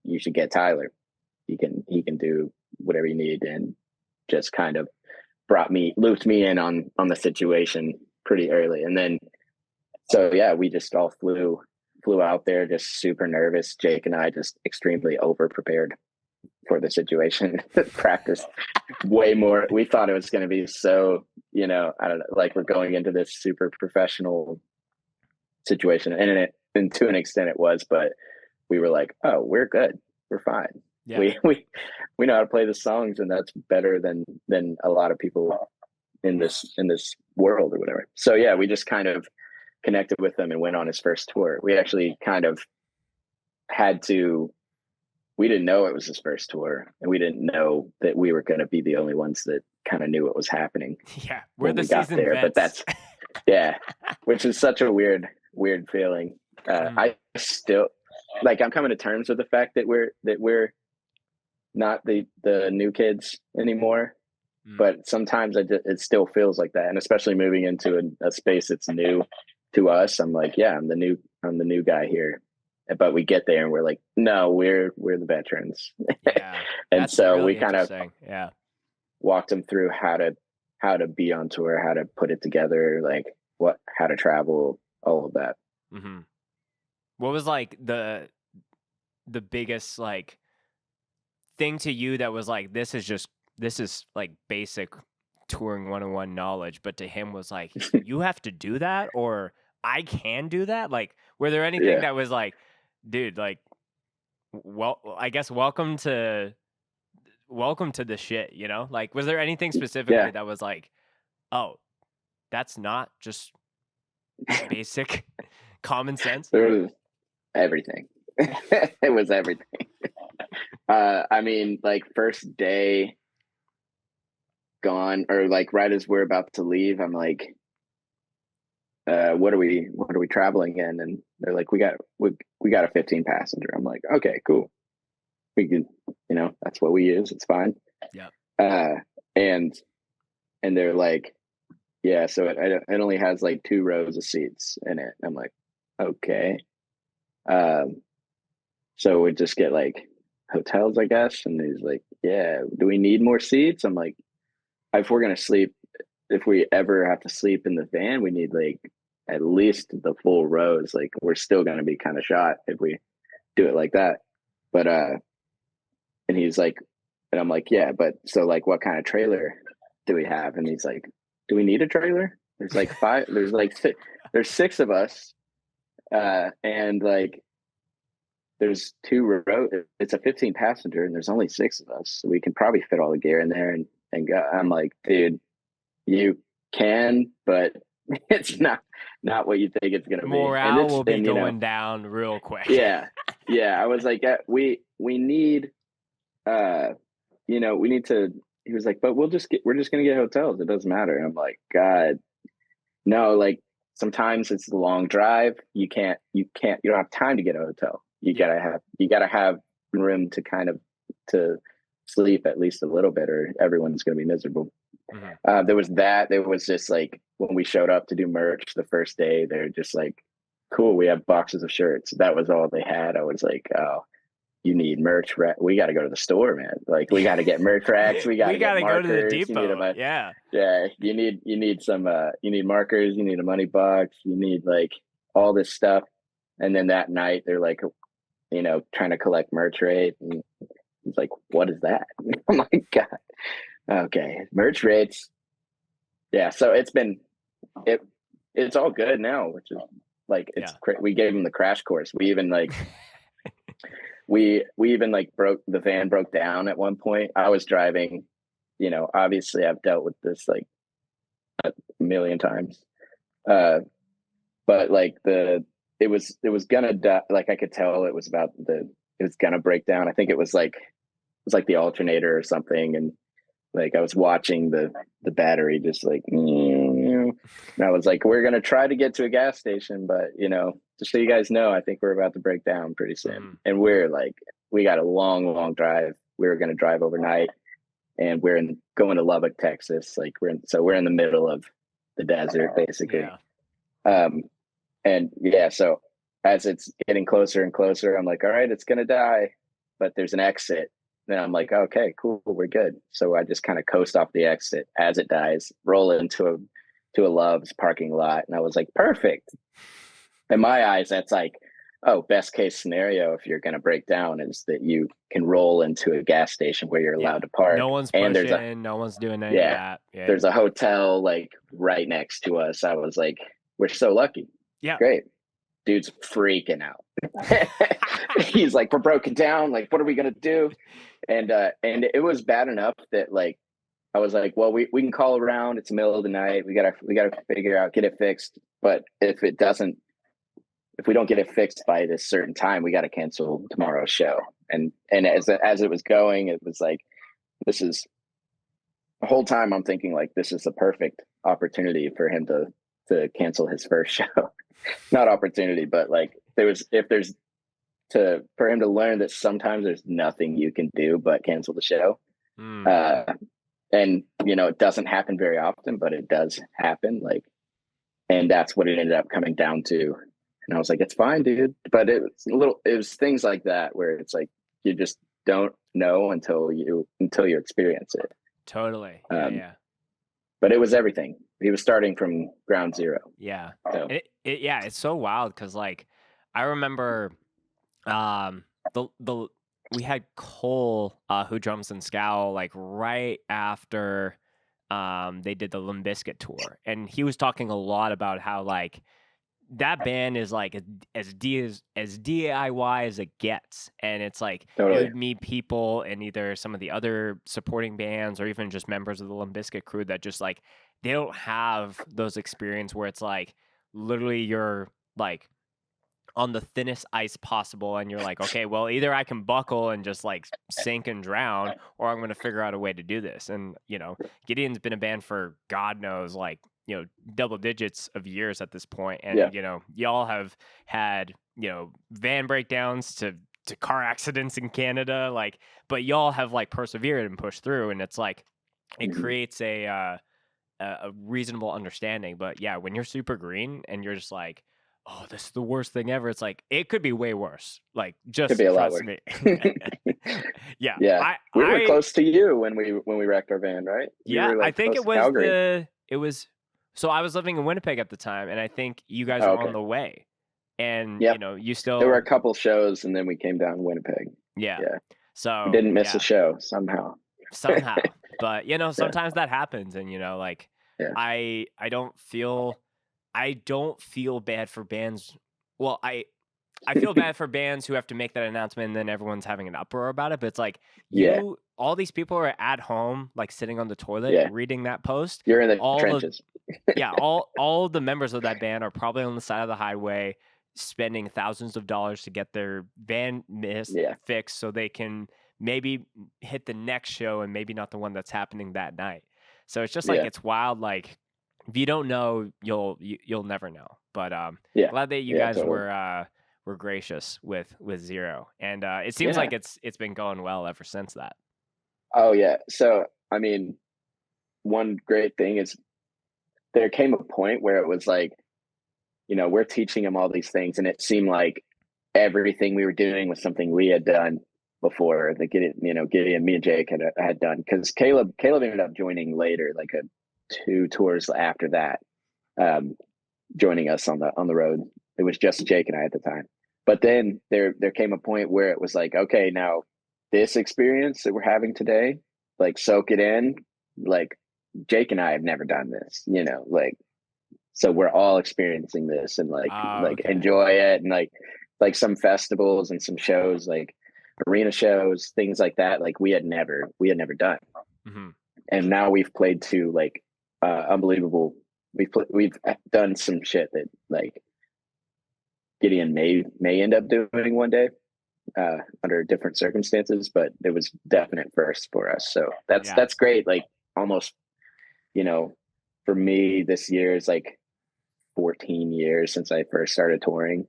you should get Tyler. He can do whatever you need, and just kind of looped me in on the situation pretty early. And then so yeah, we just all flew out there, just super nervous. Jake and I just extremely over prepared for the situation. Practiced way more. We thought it was going to be so, I don't know, like we're going into this super professional situation, and to an extent it was, but we were like, oh, we're good, we're fine. Yeah. We know how to play the songs, and that's better than a lot of people in this world or whatever. So yeah, we just kind of connected with him and went on his first tour. We actually kind of had to. We didn't know it was his first tour, and we didn't know that we were going to be the only ones that kind of knew what was happening Yeah. We're when the we got seasoned there. But vets. that's yeah, which is such a weird feeling. I still, like, I'm coming to terms with the fact that we're not the new kids anymore. But sometimes it still feels like that, and especially moving into a space that's new to us. I'm like, yeah, I'm the new guy here. But we get there and we're like, no, we're the veterans. Yeah. And That's so we really kind of interesting. Yeah. walked them through how to be on tour, how to put it together, like how to travel, all of that. Hmm. What was like the biggest like thing to you that was like this is like basic touring 101 knowledge, but to him was like you have to do that or I can do that? Like were there anything Yeah. that was like, dude, like well, I guess welcome to the shit, you know? Like was there anything specifically Yeah. that was like, "Oh, that's not just basic common sense?" There was everything. It was everything. I mean, like, first day gone, or like right as we're about to leave, I'm like, what are we traveling in? And they're like, we got a 15 passenger. I'm like, okay, cool. We can, that's what we use. It's fine. Yeah. Uh, and they're like, yeah, so it only has like 2 rows of seats in it. I'm like, okay. Um, so we just get like hotels, I guess. And he's like, yeah, do we need more seats? I'm like, if we're gonna sleep, if we ever have to sleep in the van, we need like at least the full rows. Like we're still gonna be kind of shot if we do it like that. But and he's like, and I'm like, yeah, but so like, what kind of trailer do we have? And he's like, do we need a trailer? There's like five. There's like there's 6 of us, and like there's 2 rows. It's a 15 passenger, and there's only 6 of us, so we can probably fit all the gear in there and go. I'm like, dude, you can, but it's not what you think it's gonna be. And Morale will be going down real quick. Yeah, yeah. I was like, we need we need to. He was like, but we're just gonna get hotels. It doesn't matter. And I'm like, God, no. Like sometimes it's a long drive. You don't have time to get a hotel. You gotta have room to kind of to sleep at least a little bit, or everyone's gonna be miserable. There was that. There was just like when we showed up to do merch the first day, they're just like, cool, we have boxes of shirts. That was all they had. I was like, oh, you need merch we got to go to the store, man. Like we got to get merch racks, we got to get markers, go to the depot. You need some you need markers, you need a money box, you need like all this stuff. And then that night they're like, trying to collect merch rate, and it's like, what is that? I'm like, God, okay, merch rates. Yeah, so it's all good now, which is like we gave them the crash course. We even like we even like the van broke down at one point. I was driving, obviously I've dealt with this like a million times. But like it was gonna die. Like I could tell it was gonna break down. I think it was like the alternator or something. And like I was watching the battery just like, and I was like, we're gonna try to get to a gas station, but just so you guys know, I think we're about to break down pretty soon. And we're like, we got a long drive. We were gonna drive overnight, and we're going to Lubbock, Texas. Like we're in the middle of the desert, basically. And yeah, so as it's getting closer and closer, I'm like, all right, it's gonna die, but there's an exit. Then I'm like, okay, cool, we're good. So I just kind of coast off the exit as it dies, roll into a Love's parking lot, and I was like, perfect. In my eyes, that's like, oh, best case scenario if you're going to break down is that you can roll into a gas station where you're allowed to park. No one's pushing, no one's doing any of that. Yeah. There's a hotel like right next to us. I was like, we're so lucky. Yeah. Great. Dude's freaking out. He's like, we're broken down. Like, what are we going to do? And it was bad enough that like, I was like, well, we can call around. It's the middle of the night. We gotta figure out, get it fixed. But if we don't get it fixed by this certain time, we got to cancel tomorrow's show. And as it was going, it was like, this is the whole time I'm thinking like, this is the perfect opportunity for him to cancel his first show. Not opportunity, but like for him to learn that sometimes there's nothing you can do but cancel the show. And it doesn't happen very often, but it does happen. Like, and that's what it ended up coming down to. And I was like, it's fine, dude. But it was things like that where it's like, you just don't know until you experience it. Totally. Yeah. But it was everything. He was starting from ground zero. Yeah. So. It's so wild because like I remember we had Cole who drums and scowl like right after they did the Limp Bizkit tour, and he was talking a lot about how like that band is like as DIY as it gets, and it's like Totally. you would meet people in either some of the other supporting bands or even just members of the Limp Bizkit crew that just like they don't have those experience where it's like literally you're like on the thinnest ice possible, and you're like, okay, well, either I can buckle and just like sink and drown, or I'm going to figure out a way to do this. And Gideon's been a band for God knows like double digits of years at this point, and y'all have had van breakdowns to car accidents in Canada, like, but y'all have like persevered and pushed through, and it's like it creates a a reasonable understanding. But yeah, when you're super green and you're just like, oh, this is the worst thing ever. It's like, it could be way worse. Like, Could just be a lot trust worse. me. Yeah. Yeah, we were I, close to you when we wrecked our van, right? We yeah, were I like think close to Calgary. so I was living in Winnipeg at the time, and I think you guys Oh, were on okay. the way. And, Yep. you There were a still, couple shows, and then we came down to Winnipeg. yeah. Yeah, we So, didn't miss a yeah, show somehow. somehow. But, Yeah, sometimes that happens. And, like, yeah, I don't feel bad for bands. Well, I feel bad for bands who have to make that announcement and then everyone's having an uproar about it. But it's like, yeah, all these people are at home, like sitting on the toilet yeah. reading that post. You're in the All the trenches. all the members of that band are probably on the side of the highway spending thousands of dollars to get their van Yeah, fixed so they can maybe hit the next show and maybe not the one that's happening that night. So it's just like, yeah, it's wild. Like, if you don't know, you'll never know. But yeah, glad that you yeah. guys Totally. were gracious with Zero, and it seems Yeah. like it's been going well ever since that. Oh, yeah. So, I mean, one great thing is there came a point where it was like, we're teaching them all these things, and it seemed like everything we were doing was something we had done before. The Gideon, me and Jake had done, because Caleb ended up joining later, like 2 tours after that, joining us on the road. It was just Jake and I at the time. But then there came a point where it was like, okay, now this experience that we're having today, like, soak it in. Like, Jake and I have never done this, like, so we're all experiencing this, and like Okay. enjoy it, and like some festivals and some shows, like arena shows, things like that, like we had never done. Mm-hmm. And now we've played to like unbelievable. We've done some shit that like Gideon may end up doing one day, under different circumstances, but it was definite first for us. So Yeah. that's great. Like, almost, for me, this year is like 14 years since I first started touring,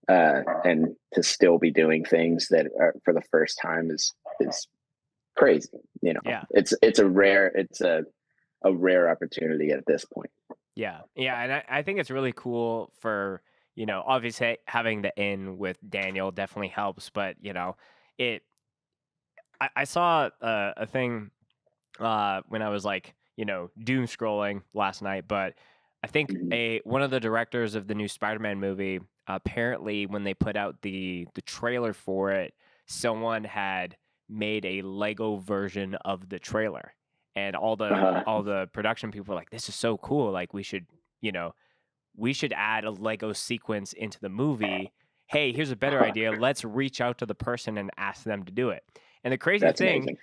and to still be doing things that are for the first time is crazy. Yeah. It's a rare opportunity at this point. Yeah. Yeah. And I think it's really cool for, obviously having the in with Daniel definitely helps, but it I saw a thing when I was like, doom scrolling last night, but I think Mhm. one of the directors of the new Spider-Man movie, apparently when they put out the trailer for it, someone had made a Lego version of the trailer. And all Uh, the production people were like, this is so cool. Like, you know, we should add a Lego sequence into the movie. Hey, here's a better idea. Let's reach out to the person and ask them to do it. And the crazy that's thing, amazing.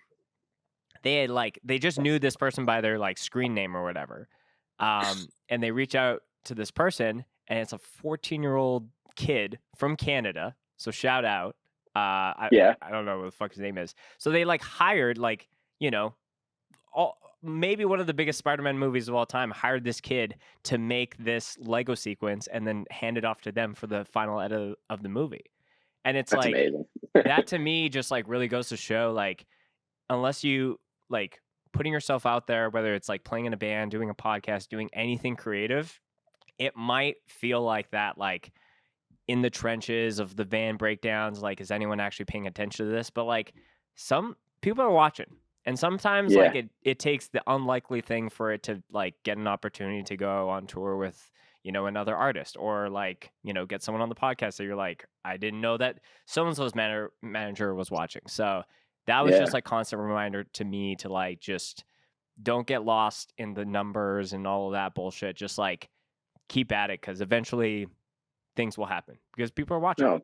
they just knew this person by their like screen name or whatever. And they reach out to this person, and it's a 14-year-old kid from Canada. So shout out. Yeah, I don't know what the fuck his name is. So they like hired maybe one of the biggest Spider-Man movies of all time, hired this kid to make this Lego sequence and then hand it off to them for the final edit of the movie. And it's that's like, amazing. that to me just like really goes to show, like, unless you like putting yourself out there, whether it's like playing in a band, doing a podcast, doing anything creative, it might feel like that, like in the trenches of the van breakdowns, like, is anyone actually paying attention to this? But like, some people are watching. And sometimes Yeah, like it takes the unlikely thing for it to like get an opportunity to go on tour with, another artist, or like, get someone on the podcast that you're like, I didn't know that so-and-so's manager was watching. So that was yeah. just like constant reminder to me to like, just don't get lost in the numbers and all of that bullshit. Just like keep at it, because eventually things will happen because people are watching. No,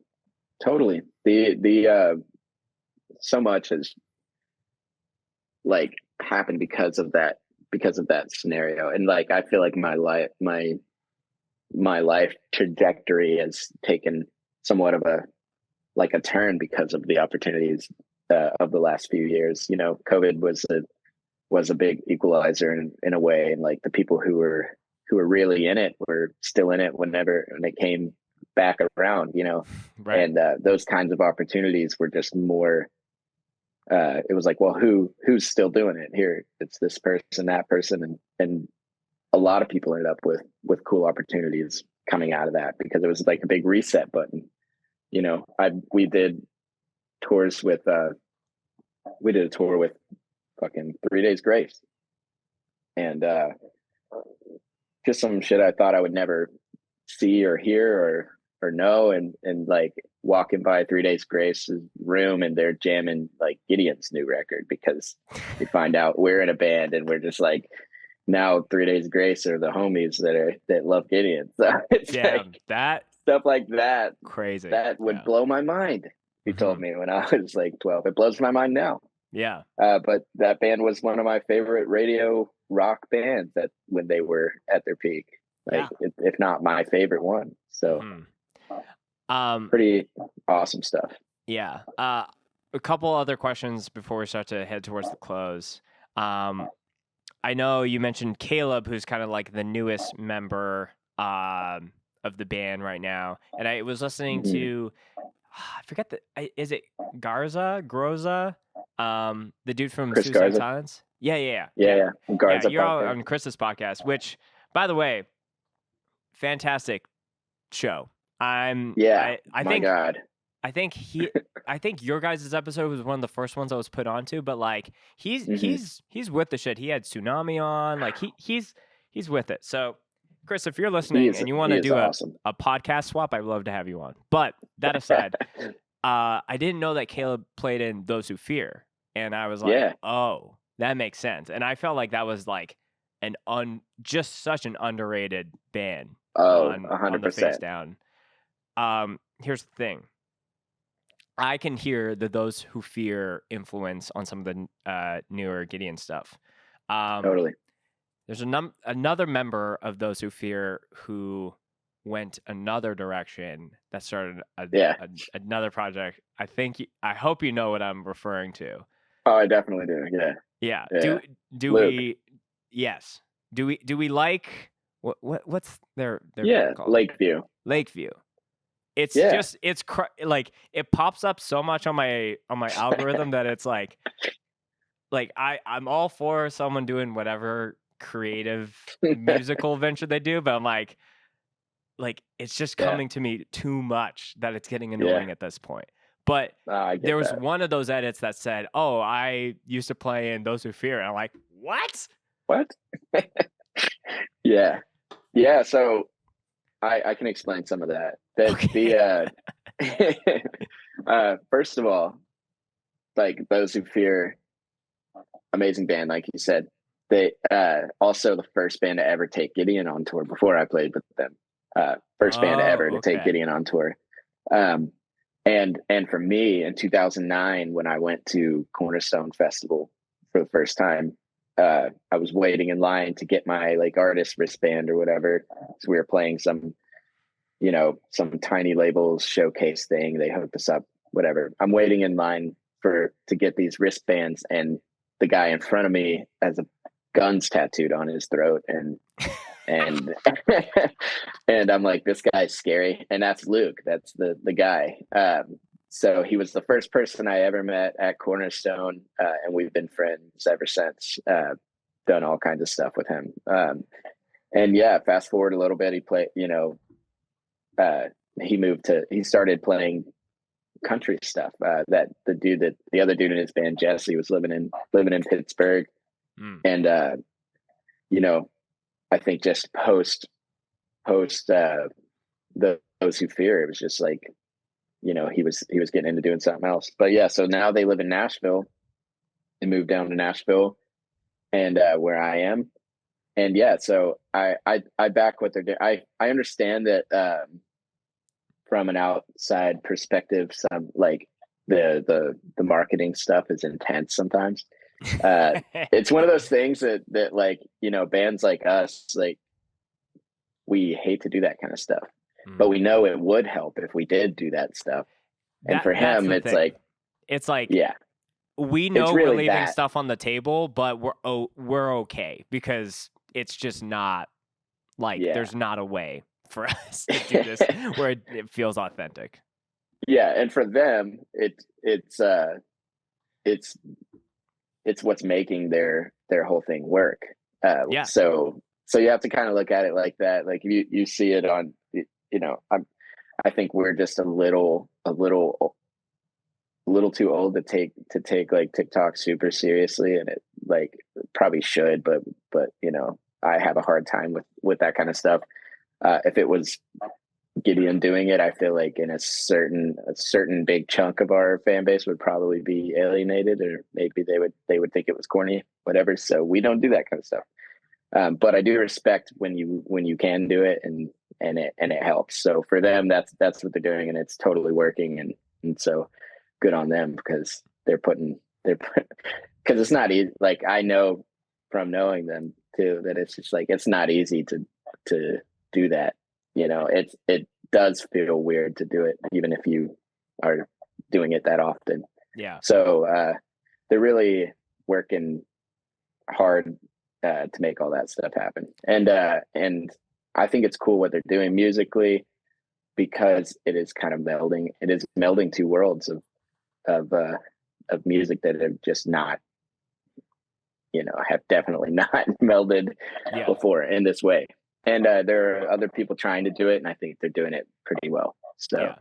totally. The so much has like happened because of that scenario, and like I feel like my life trajectory has taken somewhat of a turn because of the opportunities of the last few years. COVID was a big equalizer in a way, and like the people who were really in it were still in it when it came back around. Right. And those kinds of opportunities were just more. It was like, well, who's still doing it here? It's this person, that person, and a lot of people ended up with cool opportunities coming out of that, because it was like a big reset button. You know, we did tours with we did a tour with fucking 3 Days Grace, and just some shit I thought I would never see or hear or know, and like walking by 3 Days Grace's room and they're jamming like Gideon's new record, because we find out we're in a band and we're just like, now 3 Days Grace are the homies that love Gideon. So it's like, that stuff like that, crazy. that would blow my mind. He told me when I was like 12. It blows my mind now. Yeah. But that band was one of my favorite radio rock bands that when they were at their peak, like if not my favorite one. So pretty awesome stuff. Yeah. A couple other questions before we start to head towards the close. I know you mentioned Caleb, who's kind of like the newest member of the band right now, and I was listening to, I forget is it Groza, the dude from Chris Suicide Garza. Silence? Yeah. Garza, you're all on Chris's podcast, which, by the way, fantastic show. I think, God. I think your guys' episode was one of the first ones I was put onto, but like he's with the shit. He had Tsunami on, like he's with it. So Chris, if you're listening and you want to do a podcast swap, I'd love to have you on. But that aside, I didn't know that Caleb played in Those Who Fear, and I was like, oh, that makes sense. And I felt like that was like just such an underrated band. Oh, 100%. On the Face Down. Here's the thing. I can hear the Those Who Fear influence on some of the newer Gideon stuff. Totally. There's another member of Those Who Fear who went another direction that started another project. I hope you know what I'm referring to. Oh, I definitely do. Yeah. Do we? Yes. Do we like what's their called? Lakeview. It's just like it pops up so much on my algorithm that it's like I'm all for someone doing whatever creative musical venture they do, but I'm like it's just coming to me too much that it's getting annoying at this point. But there was one of those edits that said, "Oh, I used to play in Those Who Fear," and I'm like, "What? What?" Yeah. So I can explain some of that. First of all, like Those Who Fear, amazing band, like you said. They also the first band to ever take Gideon on tour before I played with them. First band ever to take Gideon on tour. And for me in 2009, when I went to Cornerstone Festival for the first time, I was waiting in line to get my like artist wristband or whatever. So we were playing some tiny labels showcase thing. They hooked us up, whatever. I'm waiting in line to get these wristbands, and the guy in front of me has a guns tattooed on his throat, and and I'm like, this guy's scary. And that's Luke. That's the guy. So he was the first person I ever met at Cornerstone, and we've been friends ever since. Done all kinds of stuff with him. And fast forward a little bit, he played, he started playing country stuff. That the other dude in his band, Jesse, was living in Pittsburgh. And I think just post Those Who Fear, it was just like, he was getting into doing something else. But so now they live in Nashville. They moved down to Nashville, and where I am. And so I back what they're doing. I understand that from an outside perspective, some like the marketing stuff is intense sometimes. It's one of those things that like, bands like us, like, we hate to do that kind of stuff, but we know it would help if we did do that stuff. And for him, it's like, we know really we're leaving stuff on the table, but we're okay because it's just not like there's not a way for us to do this where it feels authentic. Yeah, and for them, it's what's making their whole thing work. So So you have to kind of look at it like that. Like you see it on, I think we're just a little too old to take like TikTok super seriously, and it like probably should, but I have a hard time with that kind of stuff. If it was Gideon doing it, I feel like in a certain big chunk of our fan base would probably be alienated, or maybe they would think it was corny, whatever. So we don't do that kind of stuff. But I do respect when you can do it, and it helps. So for them, that's what they're doing, and it's totally working, and so good on them, because because it's not easy. Like, I know from knowing them too that it's just like it's not easy to do that. It does feel weird to do it, even if you are doing it that often. Yeah. So they're really working hard to make all that stuff happen, and I think it's cool what they're doing musically, because it is kind of melding. It is melding two worlds of music that have just not, have definitely not melded before in this way. And there are other people trying to do it, and I think they're doing it pretty well. So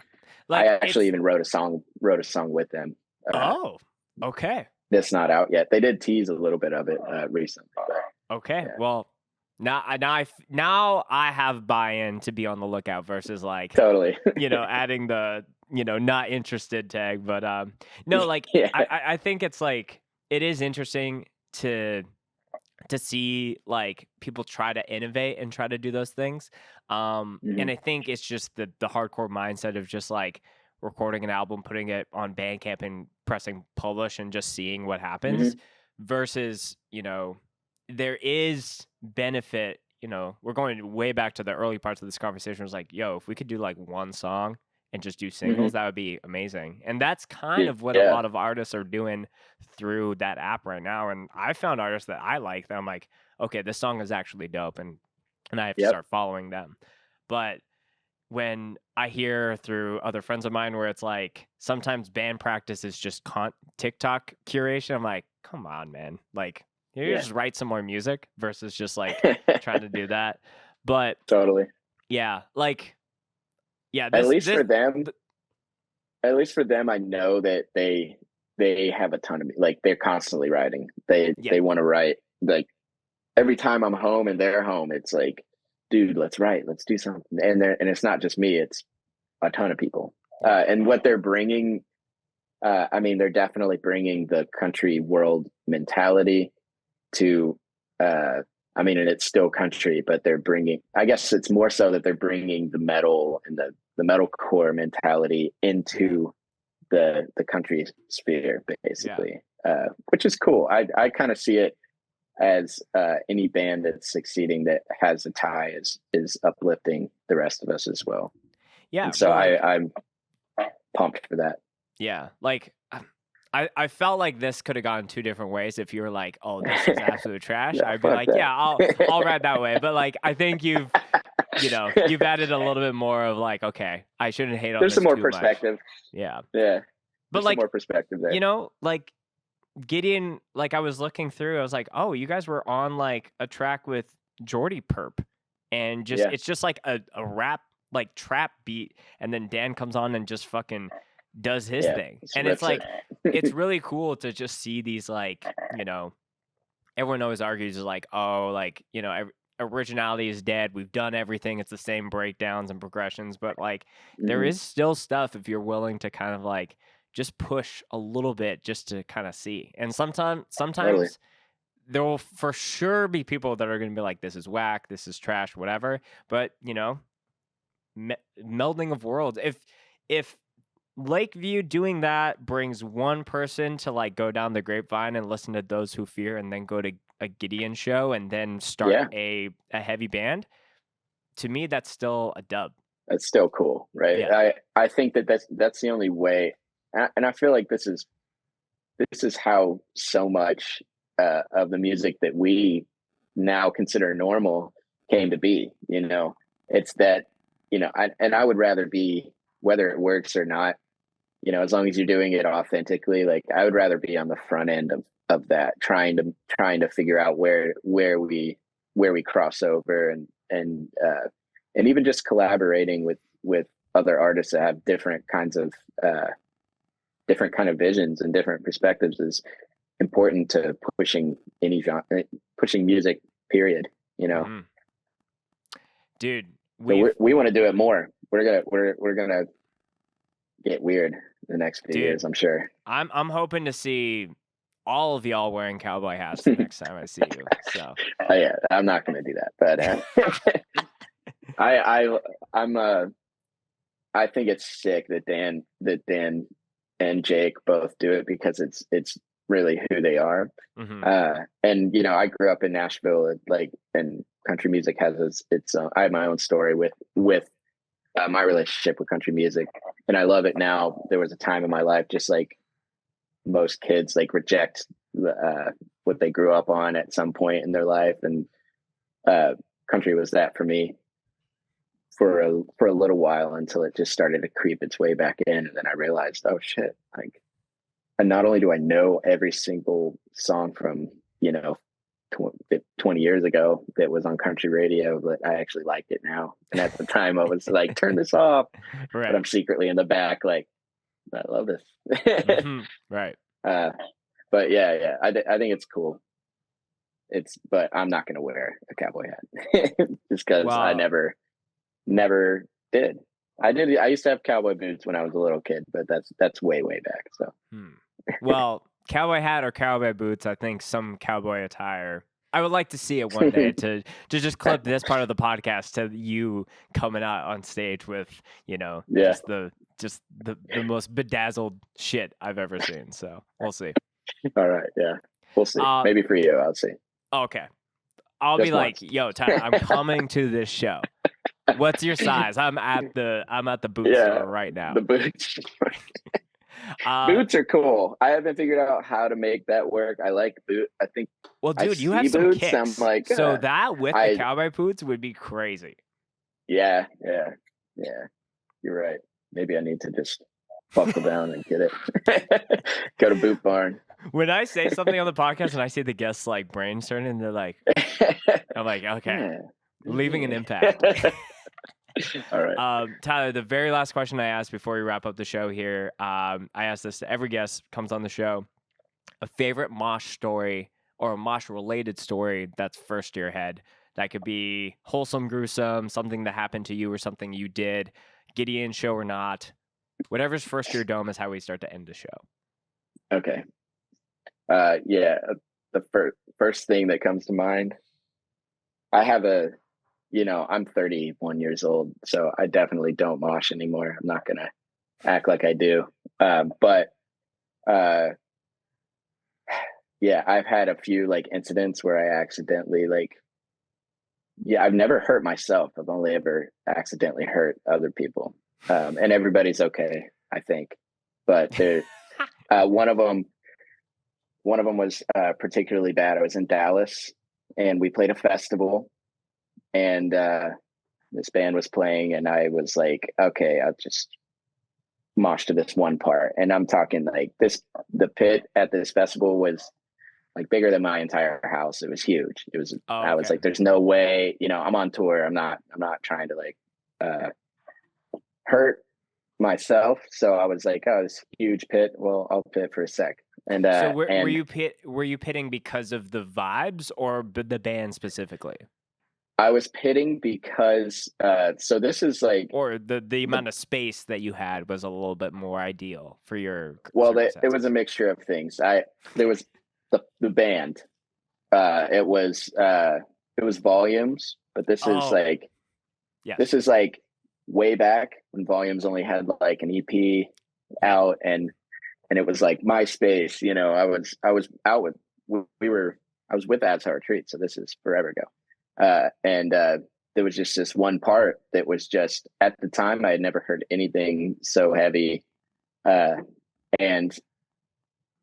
I actually even wrote a song with them. Oh, okay. That's not out yet. They did tease a little bit of it recently. Okay. Yeah. Well, now I have buy-in to be on the lookout versus like totally, adding the not interested tag. But no, like I think it's like it is interesting to see like people try to innovate and try to do those things. And I think it's just the hardcore mindset of just like recording an album, putting it on Bandcamp and pressing publish and just seeing what happens versus, there is benefit, we're going way back to the early parts of this conversation. It was like, yo, if we could do like one song and just do singles, that would be amazing. And that's kind of what a lot of artists are doing through that app right now. And I found artists that I like that I'm like, okay, this song is actually dope, and I have to start following them. But when I hear through other friends of mine where it's like sometimes band practice is just TikTok curation, I'm like, come on, man. Like, you just write some more music versus just like trying to do that. But totally. Yeah. Like, yeah. At least for them, I know that they have a ton of, like, they're constantly writing. They want to write. Like, every time I'm home and they're home, it's like, dude, let's write, let's do something. And it's not just me, it's a ton of people. And what they're bringing, they're definitely bringing the country world mentality to, and it's still country, but they're bringing, I guess it's more so that they're bringing the metal and the metalcore mentality into the country sphere, basically, which is cool. I kind of see it as any band that's succeeding that has a tie is uplifting the rest of us as well. Yeah. And so I'm pumped for that. Yeah. Like, I felt like this could have gone two different ways. If you were like, "Oh, this is absolute trash," I'd be like, "Yeah, I'll ride that way." But like, I think you've added a little bit more of like, okay, I shouldn't hate on. There's this some more too perspective. Much. Yeah. Yeah. But like, some more perspective there. Like Gideon, like I was looking through, I was like, oh, you guys were on like a track with Jordy Perp, and just it's just like a rap, like trap beat, and then Dan comes on and just fucking does his thing. And it's like it's really cool to just see these, like, everyone always argues like, oh, like, originality is dead, we've done everything, it's the same breakdowns and progressions, but like there is still stuff if you're willing to kind of like just push a little bit just to kind of see. And sometimes totally. There will for sure be people that are going to be like, this is whack, this is trash, whatever. But melding of worlds, if Lakeview doing that brings one person to like go down the grapevine and listen to Those Who Fear and then go to a Gideon show and then start a heavy band, to me that's still a dub. That's still cool, right? Yeah. I think that's the only way, and I feel like this is how so much of the music that we now consider normal came to be. It's that I would rather be, whether it works or not, as long as you're doing it authentically, like I would rather be on the front end of that, trying to figure out where we where we cross over, and even just collaborating with other artists that have different kind of visions and different perspectives is important to pushing any genre, pushing music, period, you know. Mm-hmm. Dude, so we want to do it more. We're gonna get weird the next few years, I'm sure. I'm hoping to see all of y'all wearing cowboy hats the next time I see you. So yeah, I'm not gonna do that, but I think it's sick that Dan and Jake both do it, because it's really who they are. Mm-hmm. And you know, I grew up in Nashville, and country music has its own. I have my own story with my relationship with country music, and I love it now. There was a time in my life, just like most kids, like reject what they grew up on at some point in their life, and country was that for me for a little while, until it just started to creep its way back in, and then I realized, oh shit, like, and not only do I know every single song from, you know, 20 years ago that was on country radio, but I actually liked it now. And at the time I was like, turn this off. Right. But I'm secretly in the back like, I love this. Mm-hmm. Right. But yeah, I think it's cool. But I'm not going to wear a cowboy hat just because I never did. I used to have cowboy boots when I was a little kid, but that's way back. So, well, cowboy hat or cowboy boots, I think some cowboy attire. I would like to see it one day to just clip this part of the podcast to you coming out on stage with, you know, just the most bedazzled shit I've ever seen. So we'll see. All right. Yeah, we'll see. Maybe for you, I'll see. Okay. I'll just be once. Like, yo, Ty, I'm coming to this show. What's your size? I'm at the boot store right now. The boots. Boots are cool. I haven't figured out how to make that work. I like boot. I think. Well, dude, you have some boots, kicks. I'm like, so that with the cowboy boots would be crazy. Yeah. You're right. Maybe I need to just buckle down and get it. Go to Boot Barn. When I say something on the podcast and I see the guests like brains turning, and they're like, I'm like, okay, leaving an impact. All right. Tyler, the very last question I asked before we wrap up the show here, I asked this to every guest comes on the show. A favorite mosh story or a mosh related story that's first to your head. That could be wholesome, gruesome, something that happened to you or something you did, Gideon show or not. Whatever's first to your dome is how we start to end the show. Okay. Yeah. The first thing that comes to mind, I have I'm 31 years old, so I definitely don't mosh anymore. I'm not going to act like I do. But yeah, I've had a few like incidents where I accidentally I've never hurt myself. I've only ever accidentally hurt other people. And everybody's okay, I think. But one of them was particularly bad. I was in Dallas and we played a festival, and this band was playing, and I was like, okay, I'll just mosh to this one part. And I'm talking like the pit at this festival was like bigger than my entire house. It was huge. It was, I was like, there's no way, I'm on tour. I'm not trying to hurt myself. So I was like, oh, this huge pit. Well, I'll pit for a sec. And so were you pitting because of the vibes or the band specifically? I was pitting because so this is like, or the amount of space that you had was a little bit more ideal for your. Well, it was a mixture of things. There was the band. It was Volumes, but this is this is like way back when Volumes only had like an EP out, and it was like MySpace. I was out with I was with Abs Our Retreat, so this is forever ago. And there was just this one part that was just, at the time I had never heard anything so heavy, and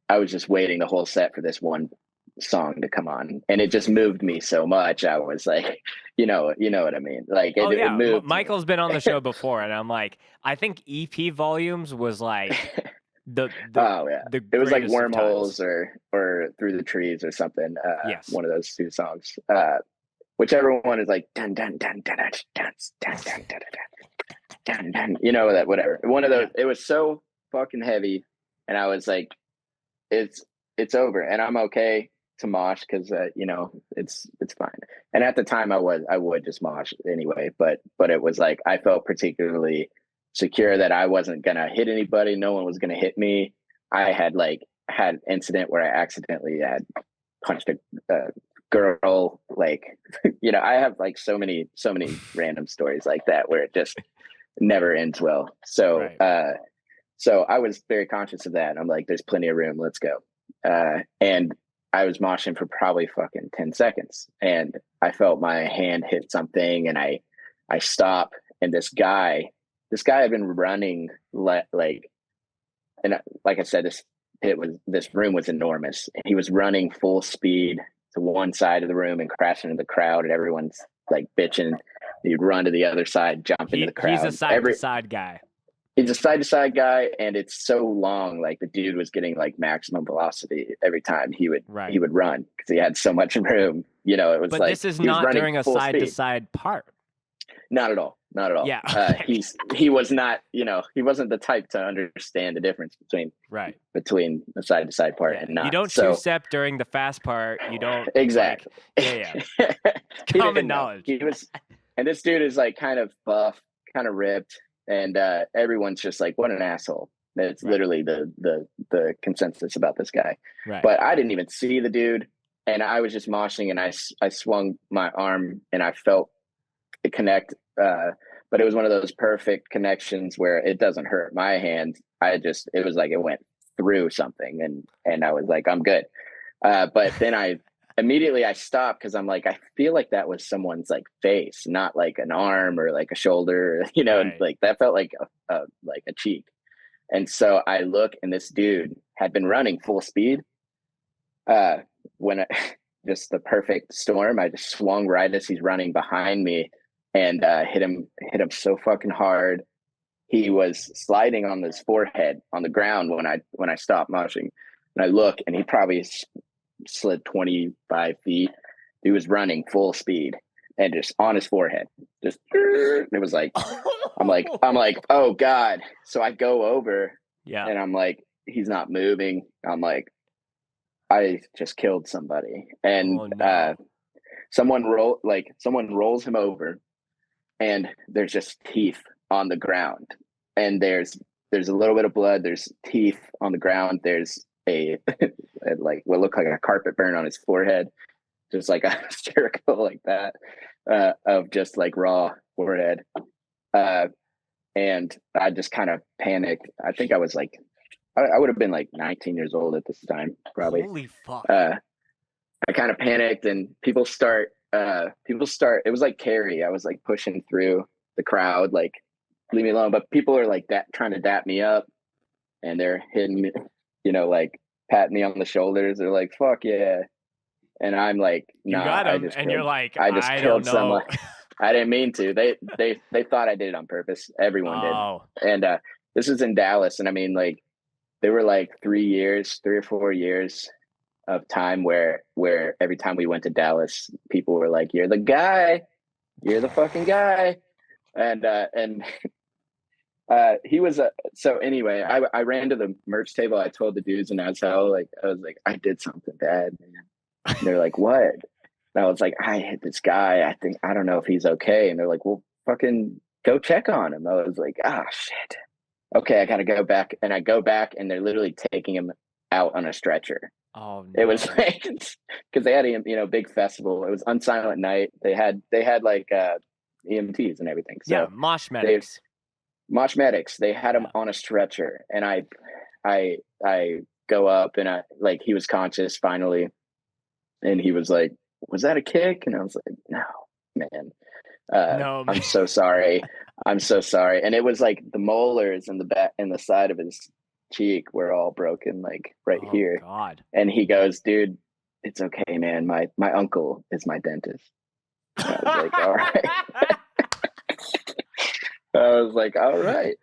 I was just waiting the whole set for this one song to come on, and it just moved me so much. I was like, you know what I mean? Like, it moved. Michael's been on the show before, and I'm like, I think EP Volumes was like the it was like Wormholes or Through the Trees or something. Yes, one of those two songs. whichever one is like dun dun dun dun dun dun dun dun dun dun dun, that whatever. One of those. It was so fucking heavy, and I was like, it's over, and I'm okay to mosh because it's fine. And at the time I would just mosh anyway, but it was like I felt particularly secure that I wasn't gonna hit anybody, no one was gonna hit me. I had an incident where I accidentally had punched a girl, I have like so many random stories like that where it just never ends well. So so I was very conscious of that. I'm like, there's plenty of room, let's go. And I was moshing for probably fucking 10 seconds, and I felt my hand hit something, and I stop, and this guy had been running and like I said, this room was enormous. He was running full speed to one side of the room and crashing into the crowd, and everyone's like bitching. He'd run to the other side, jump into the crowd. He's a side-to-side guy. He's a side-to-side guy, and it's so long. Like the dude was getting like maximum velocity every time he would run because he had so much room. It was but like this is not during a side-to-side part. Not at all. Not at all. Yeah. He was not. He wasn't the type to understand the difference between the side-to-side part and not. You don't two-step during the fast part. You don't exactly. Common knowledge. He was, and this dude is like kind of buff, kind of ripped. And everyone's just like, what an asshole. That's literally the consensus about this guy. Right. But I didn't even see the dude, and I was just moshing, and I swung my arm, and I felt it connect. But it was one of those perfect connections where it doesn't hurt my hand. It was like it went through something, and I was like, I'm good. But then I stopped because I'm like, I feel like that was someone's like face, not like an arm or like a shoulder, and like that felt like a cheek. And so I look, and this dude had been running full speed. Just the perfect storm, I just swung right as he's running behind me and hit him so fucking hard. He was sliding on his forehead on the ground when I stopped moshing, and I look, and he probably slid 25 feet. He was running full speed and just on his forehead. Just it was like I'm like, oh God. So I go over and I'm like, he's not moving. I'm like, I just killed somebody. And someone rolls him over, and there's just teeth on the ground. And there's a little bit of blood, there's teeth on the ground, there's a like what looked like a carpet burn on his forehead, just like a circle like that of just like raw forehead. And I just kind of panicked. I think I was like, I would have been like 19 years old at this time, probably. Holy fuck. I kind of panicked, and people start, it was like Carrie. I was like pushing through the crowd, like, leave me alone. But people are like trying to dap me up, and they're hitting me, like patting me on the shoulders. They're like, fuck yeah. And I'm like, nah, you got him, and you're like, I just killed someone. I didn't mean to. They thought I did it on purpose. Everyone did. And this was in Dallas, and I mean, like, there were like 3 or 4 years of time where every time we went to Dallas, people were like, you're the guy, you're the fucking guy. And he was so anyway, I ran to the merch table. I told the dudes in Azhel, like, I was like, I did something bad, man. And they're like, what? And I was like, I hit this guy. I don't know if he's okay. And they're like, well, fucking go check on him. I was like, shit. Okay, I gotta go back. And I go back, and they're literally taking him out on a stretcher. Oh, no. It was like, because they had a big festival. It was Unsilent Night. They had like EMTs and everything. So yeah, mosh medics. They had him on a stretcher, and I go up, and he was conscious finally, and he was like, was that a kick? And I was like, no, man. No, man. I'm so sorry. I'm so sorry. And it was like the molars in the back and the side of his cheek were all broken, like right here. God. And he goes, dude, it's okay, man. My uncle is my dentist. And I was like, all right. I was like, all right.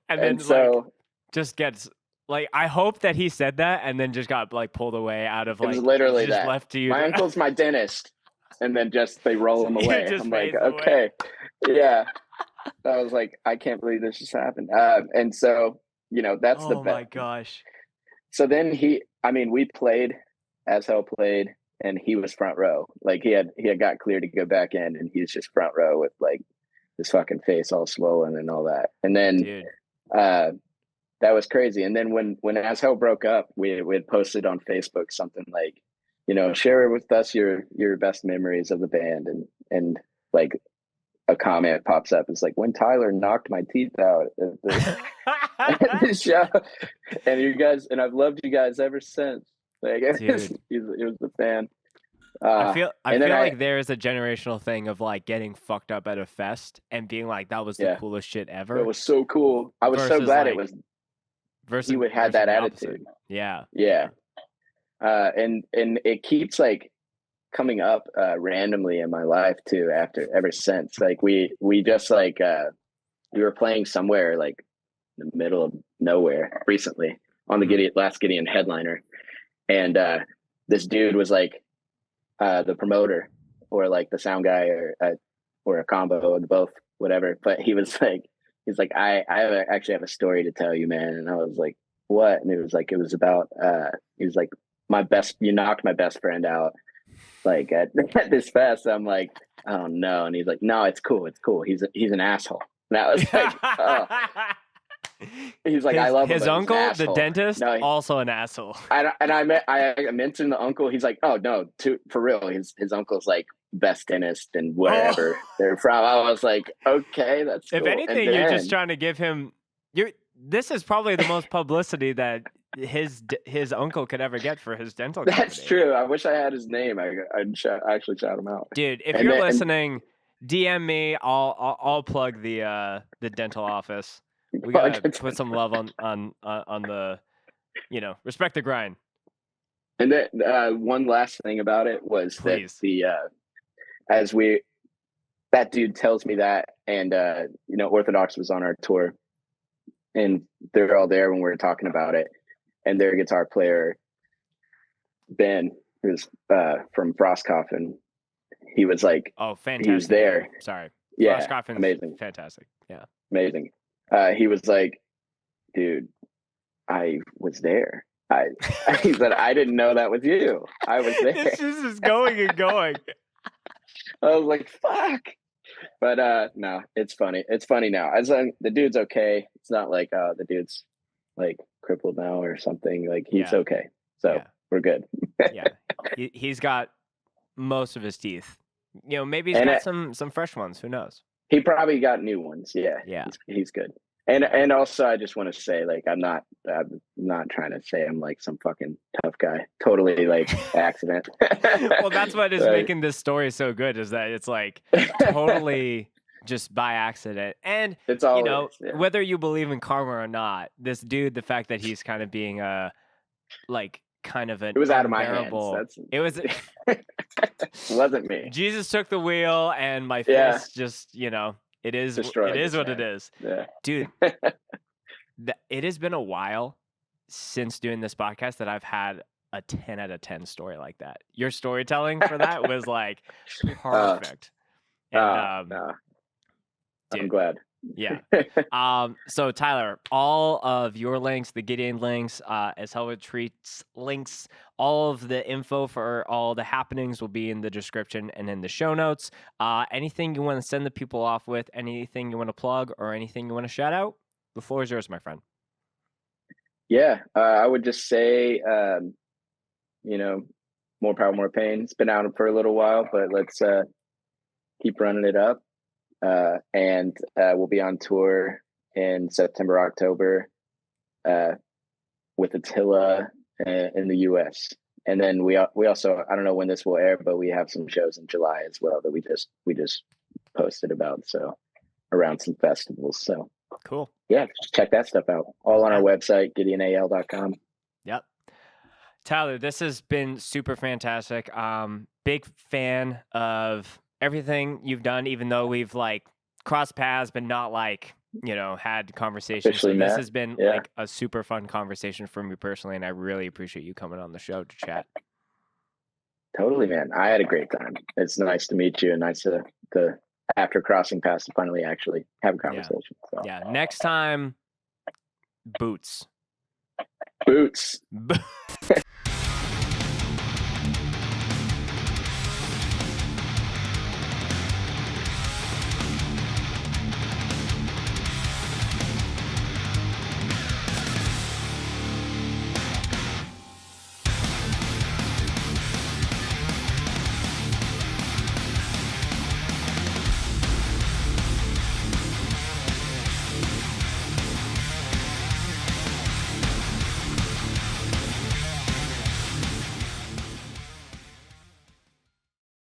And then so just gets like, I hope that he said that and then just got like pulled away out of like, it was literally just that. left to you. My uncle's my dentist. and then just they roll them away. just I'm like, fades away. okay, yeah. I was like, I can't believe this just happened. And so, you know, that's the Oh best. my gosh. So then we played, as hell played, and he was front row. Like he had got cleared to go back in, and he's just front row with like his fucking face all swollen and all that. And then Dude. that was crazy. And then when As Hell broke up, we had posted on Facebook something like, you know, share with us your best memories of the band, and like a comment pops up. It's like, when Tyler knocked my teeth out at the show, and you guys, and I've loved you guys ever since. Like, he was a fan. I feel like there is a generational thing of like getting fucked up at a fest and being like, that was the coolest shit ever. It was so cool. I was so glad it was. He would have that attitude. Yeah. Yeah. And it keeps like coming up randomly in my life too, ever since. Like we just like we were playing somewhere like in the middle of nowhere recently on the last Gideon headliner, and this dude was like the promoter or like the sound guy or a combo of both, whatever. But he's like, I actually have a story to tell you, man. And I was like, what? And it was about he was like, you knocked my best friend out like at this fest. I'm like, oh no. And he's like, no, it's cool. He's an asshole. And I was like, oh. He's like, I love him, his uncle, the dentist, also an asshole. I mentioned the uncle. He's like, oh no, for real. His uncle's like best dentist and wherever they're from. I was like, okay, that's cool. If anything, you're just trying to give him. This is probably the most publicity that his uncle could ever get for his dental company. That's true. I wish I had his name. I'd actually shout him out. Dude, if you're listening, DM me. I'll plug the dental office. We gotta put some love on the, you know, respect the grind. And then one last thing about it was that that dude tells me that, and you know, Orthodox was on our tour, and they're all there when we were talking about it, and their guitar player Ben, who's from Frostcoffin, he was like, oh, fantastic! He was there. Sorry, yeah, Frostcoffin's amazing, fantastic, yeah, amazing. He was like, dude, I was there. He said, I didn't know that was you. I was there. This is going and going. I was like, fuck. But no, it's funny. It's funny now. The dude's okay. It's not like the dude's like crippled now or something. Like he's okay. So we're good. Yeah. He's got most of his teeth. You know, maybe he's got some fresh ones. Who knows? He probably got new ones. Yeah. Yeah. He's good. And also I just want to say, like, I'm not trying to say I'm like some fucking tough guy. Totally like accident. Well, that's what is making this story so good, is that it's like totally just by accident. And it's always, you know, whether you believe in karma or not, this dude, the fact that he's kind of being like kind of it was out of my hands. It was it wasn't me. Jesus took the wheel and my fist just, you know, it is what it is. Yeah. Dude, it has been a while since doing this podcast that I've had a 10 out of 10 story like that. Your storytelling for that was like perfect. And, dude, I'm glad. Yeah. So Tyler, all of your links, the Gideon links, As Hell Retreats links, all of the info for all the happenings will be in the description and in the show notes. Anything you want to send the people off with, anything you want to plug, or anything you want to shout out, the floor is yours, my friend. Yeah, I would just say, you know, more power, more pain. It's been out for a little while, but let's keep running it up. And we'll be on tour in September, October with Attila in the US. And then we also, I don't know when this will air, but we have some shows in July as well that we just posted about. So around some festivals. So cool. Yeah, just check that stuff out. All on our website, GideonAL.com. Yep. Tyler, this has been super fantastic. Big fan of everything you've done, even though we've like crossed paths, but not like, you know, had conversations. So this has been like a super fun conversation for me personally, and I really appreciate you coming on the show to chat. Totally, man. I had a great time. It's nice to meet you and nice to after crossing paths to finally actually have a conversation. So. Yeah. Next time, boots. Boots.